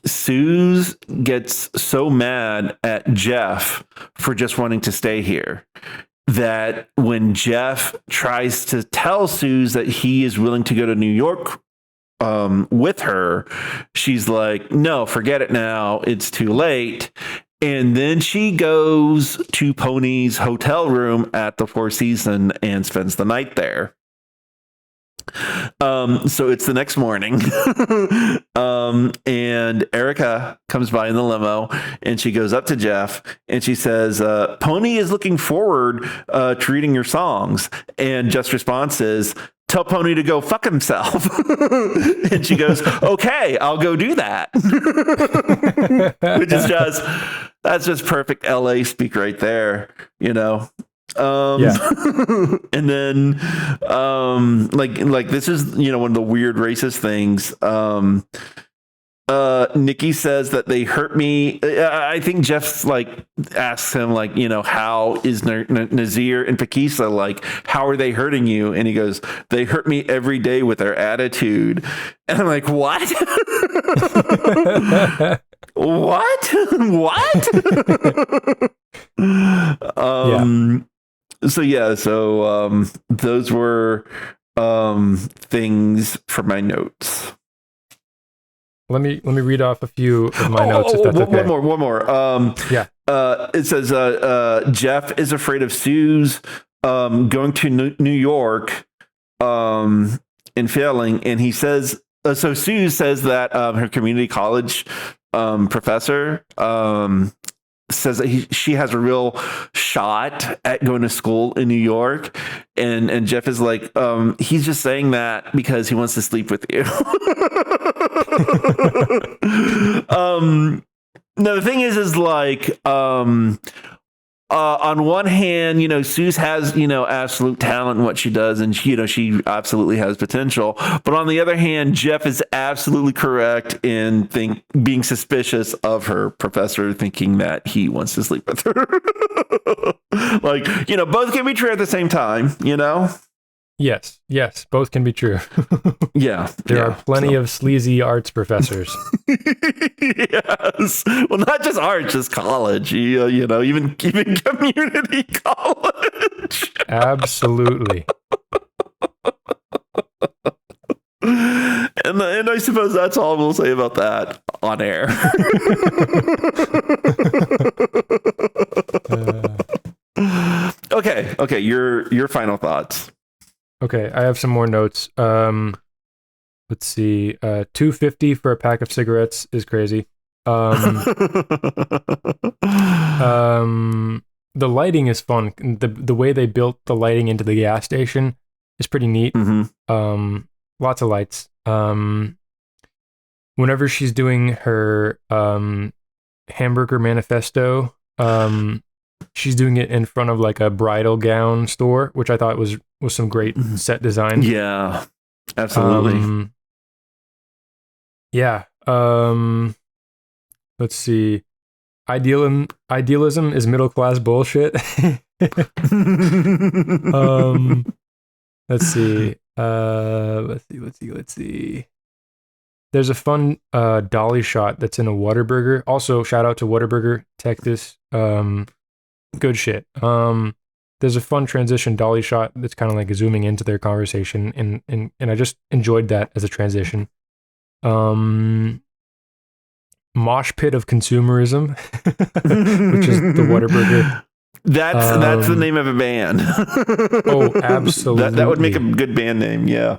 Suze gets so mad at Jeff for just wanting to stay here that when Jeff tries to tell Suze that he is willing to go to New York with her, she's like, no, forget it now. It's too late. And then she goes to Pony's hotel room at the Four Seasons and spends the night there. So it's the next morning, and Erica comes by in the limo, and she goes up to Jeff and she says, Pony is looking forward to reading your songs. And Jeff's response is, tell Pony to go fuck himself. And she goes, okay, I'll go do that. Which is that's just perfect LA speak right there, and then like this is one of the weird racist things. Nikki says that they hurt me. I think Jeff's like asks him like, how is Nazir and Pakisa, like, how are they hurting you? And he goes, they hurt me every day with their attitude. And I'm like, what? What? So those were things for my notes.
Let me read off a few of my notes if that's okay.
One more. it says Jeff is afraid of Sue's going to New York and failing, and he says so. Sue says that her community college professor says that she has a real shot at going to school in New York, and Jeff is like, he's just saying that because he wants to sleep with you. No, the thing is like, on one hand, Suze has, absolute talent in what she does, and she absolutely has potential. But on the other hand, Jeff is absolutely correct in being suspicious of her professor, thinking that he wants to sleep with her. Like, both can be true at the same time,
Yes, both can be true.
Yeah.
There are plenty of sleazy arts professors.
Yes. Well, not just arts, just college, even community college.
Absolutely.
And I suppose that's all we'll say about that on air. Okay. Your final thoughts.
Okay, I have some more notes. Let's see. $2.50 for a pack of cigarettes is crazy. The lighting is fun. The way they built the lighting into the gas station is pretty neat.
Mm-hmm.
Lots of lights. Whenever she's doing her hamburger manifesto, she's doing it in front of like a bridal gown store, which I thought was some great set design.
Yeah, absolutely.
Yeah. Let's see. Idealism is middle class bullshit. Let's see. Let's see. There's a fun dolly shot that's in a Whataburger. Also, shout out to Whataburger, Texas. Good shit. There's a fun transition dolly shot that's kind of like zooming into their conversation, and I just enjoyed that as a transition. Mosh pit of consumerism, which is the Whataburger.
That's the name of a band.
Oh, absolutely.
That would make a good band name. Yeah.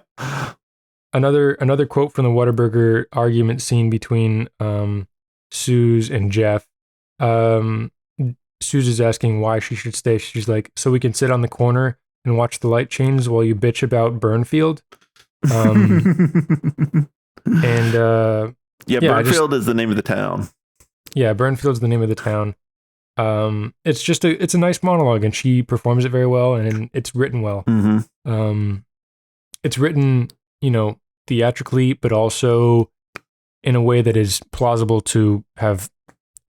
Another quote from the Whataburger argument scene between Suze and Jeff. Suze is asking why she should stay. She's like, so we can sit on the corner and watch the light change while you bitch about Burnfield. Burnfield
is the name of the town.
Yeah, Burnfield's the name of the town. It's a nice monologue, and she performs it very well, and it's written well.
Mm-hmm.
It's written, theatrically, but also in a way that is plausible to have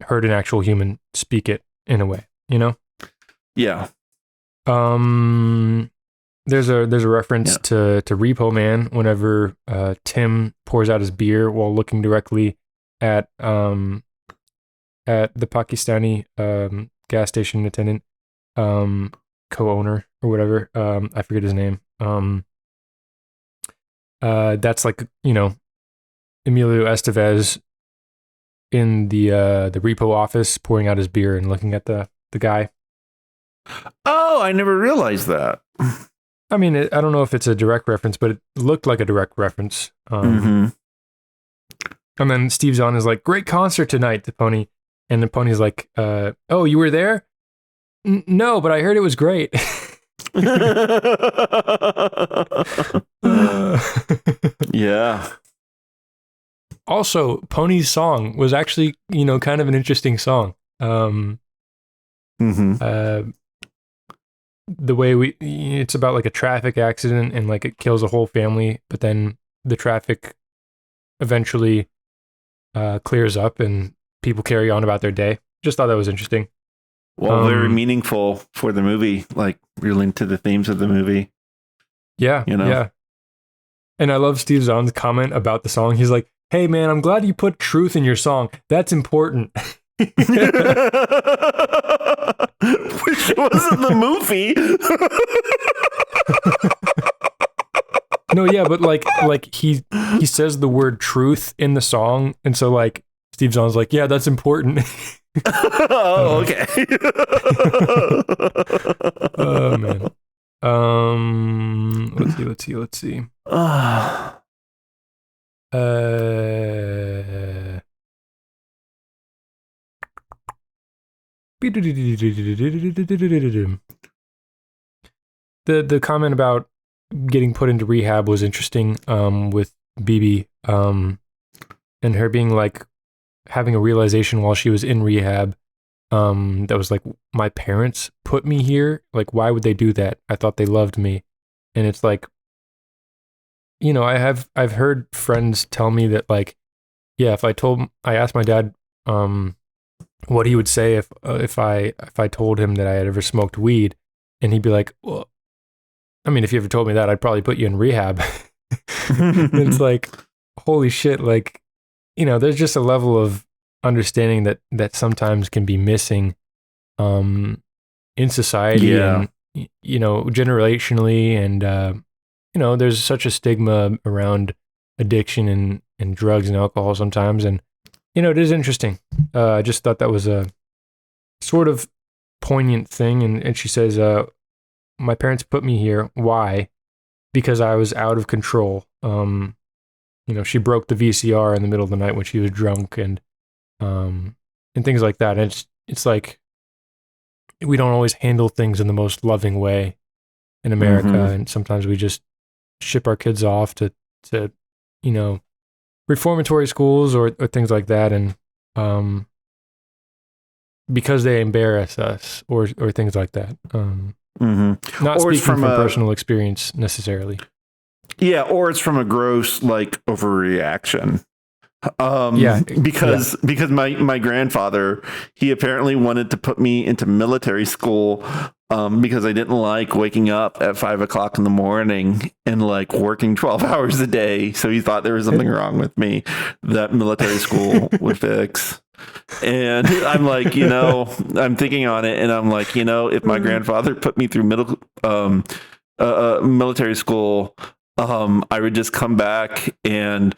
heard an actual human speak it in a way,
Yeah.
There's a reference to Repo Man whenever Tim pours out his beer while looking directly at the Pakistani gas station attendant, co-owner or whatever. I forget his name. That's like, Emilio Estevez in the repo office pouring out his beer and looking at the guy.
Oh, I never realized that.
I mean, I don't know if it's a direct reference, but it looked like a direct reference. And then Steve Zahn is like, great concert tonight, the pony. And the pony's like, oh, you were there? No, but I heard it was great.
Yeah.
Also, Pony's song was actually, kind of an interesting song. The way it's about like a traffic accident and like it kills a whole family, but then the traffic eventually clears up and people carry on about their day. Just thought that was interesting.
Well, very meaningful for the movie, like really into the themes of the movie.
Yeah, yeah. And I love Steve Zahn's comment about the song. He's like, hey man, I'm glad you put truth in your song. That's important.
Which wasn't the movie.
No, yeah, but like he says the word truth in the song, and so like Steve Zahn's like, yeah, that's important.
Oh, okay.
Oh man. Let's see. The comment about getting put into rehab was interesting. With Bibi, and her being like having a realization while she was in rehab. That was like, my parents put me here. Like, why would they do that? I thought they loved me. And it's like, I've heard friends tell me that, like, yeah, if I asked my dad, what he would say if I told him that I had ever smoked weed, and he'd be like, well, I mean, if you ever told me that, I'd probably put you in rehab. It's like, holy shit. Like, there's just a level of understanding that sometimes can be missing, in society, and, generationally. And, there's such a stigma around addiction and drugs and alcohol sometimes. And, it is interesting. I just thought that was a sort of poignant thing. And she says, my parents put me here. Why? Because I was out of control. She broke the VCR in the middle of the night when she was drunk, and things like that. And it's like, we don't always handle things in the most loving way in America. And sometimes we just ship our kids off to reformatory schools or things like that. And, because they embarrass us or things like that. Not
Or
speaking from personal experience necessarily.
Yeah, or it's from a gross, like, overreaction. Because my grandfather, he apparently wanted to put me into military school, because I didn't like waking up at 5 o'clock in the morning and like working 12 hours a day. So he thought there was something wrong with me that military school would fix. And I'm like, I'm thinking on it, and I'm like, if my grandfather put me through military school, I would just come back and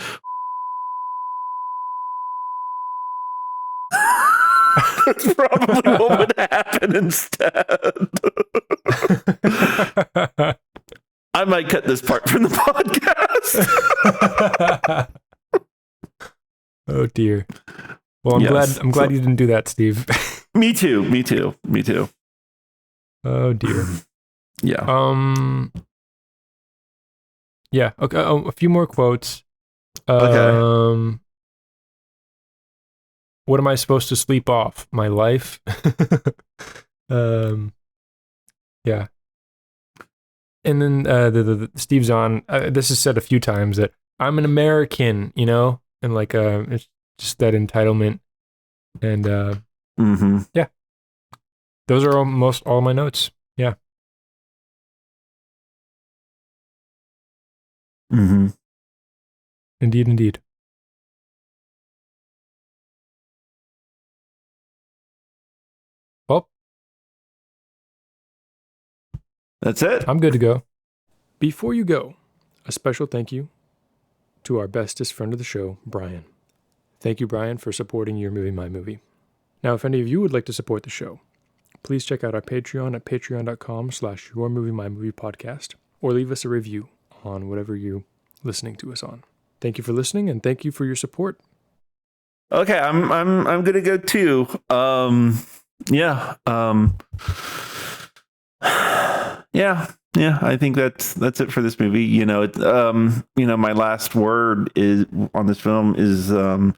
that's probably what would happen instead. I might cut this part from the podcast.
Oh dear. Well, I'm glad you didn't do that, Steve.
Me too.
Oh dear.
Yeah.
Yeah. Okay. Oh, a few more quotes.
Okay.
What am I supposed to sleep off? My life? Yeah. And then the Steve Zahn, this is said a few times, that I'm an American, and like, it's just that entitlement. And yeah. Those are almost all my notes. Yeah. Indeed. Well,
that's it.
I'm good to go. Before you go, a special thank you to our bestest friend of the show, Brian. Thank you, Brian, for supporting Your Movie, My Movie. Now, if any of you would like to support the show, please check out our Patreon at patreon.com/yourmoviemymoviepodcast, or leave us a review on whatever you're listening to us on. Thank you for listening, and thank you for your support.
Okay, I'm gonna go too. Yeah. Yeah. I think that's it for this movie. My last word is on this film is I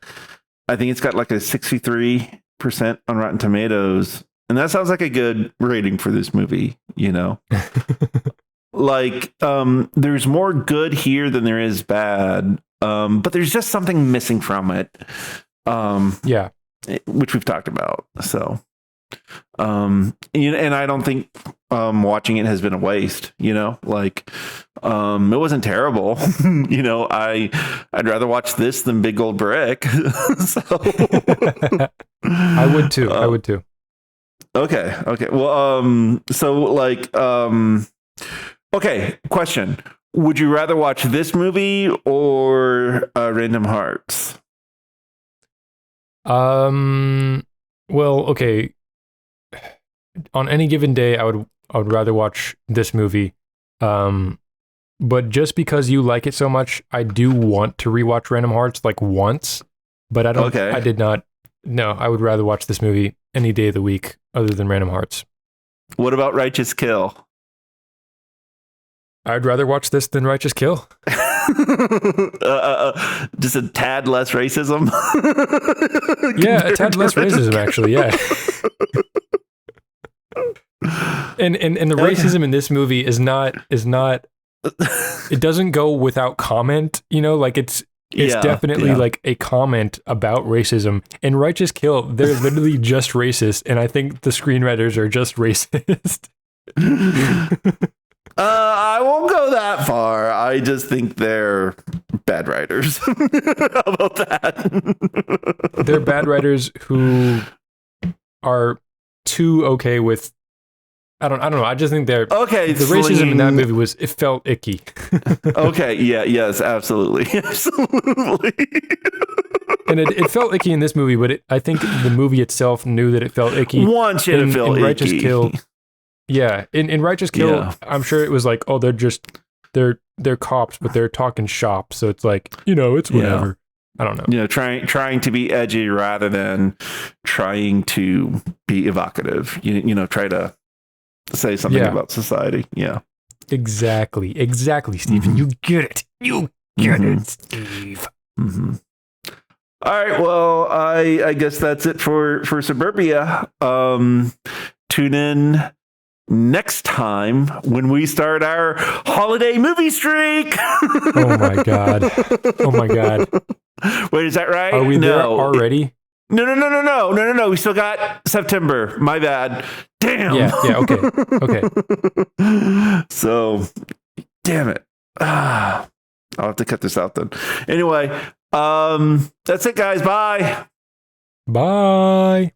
think it's got like a 63% on Rotten Tomatoes, and that sounds like a good rating for this movie. Like, there's more good here than there is bad, but there's just something missing from it. Which we've talked about. So, and I don't think watching it has been a waste. Like, it wasn't terrible. I'd rather watch this than Big Old Brick. So
I would too.
Okay. Well, so like, okay. Question: would you rather watch this movie or Random Hearts?
Well, okay. On any given day, I would rather watch this movie. But just because you like it so much, I do want to rewatch Random Hearts like once. But I don't.
Okay.
I did not. No, I would rather watch this movie any day of the week other than Random Hearts.
What about Righteous Kill?
I'd rather watch this than Righteous Kill.
Just a tad less racism.
Yeah, a tad less racism, actually. Yeah. And the racism in this movie is not. It doesn't go without comment. You know, like it's definitely like a comment about racism. In Righteous Kill, they're literally just racist, and I think the screenwriters are just racist.
I won't go that far. I just think they're bad writers. How about that?
They're bad writers who are too okay with. I don't know. I just think they're
okay.
The racism in that movie it felt icky.
Okay. Yeah. Yes. Absolutely. Absolutely.
And it felt icky in this movie, but I think the movie itself knew that it felt icky.
Want you to feel
in
icky.
Righteous Kill. Yeah, in Righteous Kill,
Yeah.
I'm sure it was like, oh, they're cops, but they're talking shop, so it's like, it's whatever. I don't know.
Trying to be edgy rather than trying to be evocative. Try to say something about society. Yeah.
Exactly, Stephen. You get it. You get it, Steve.
Mm-hmm. All right. Well, I guess that's it for SubUrbia. Tune in next time when we start our holiday movie streak.
Oh my god.
Wait, is that right?
Are we there already?
No. We still got September. My bad. Damn.
Yeah. Okay.
So, damn it. I'll have to cut this out then. Anyway, that's it, guys. Bye.
Bye.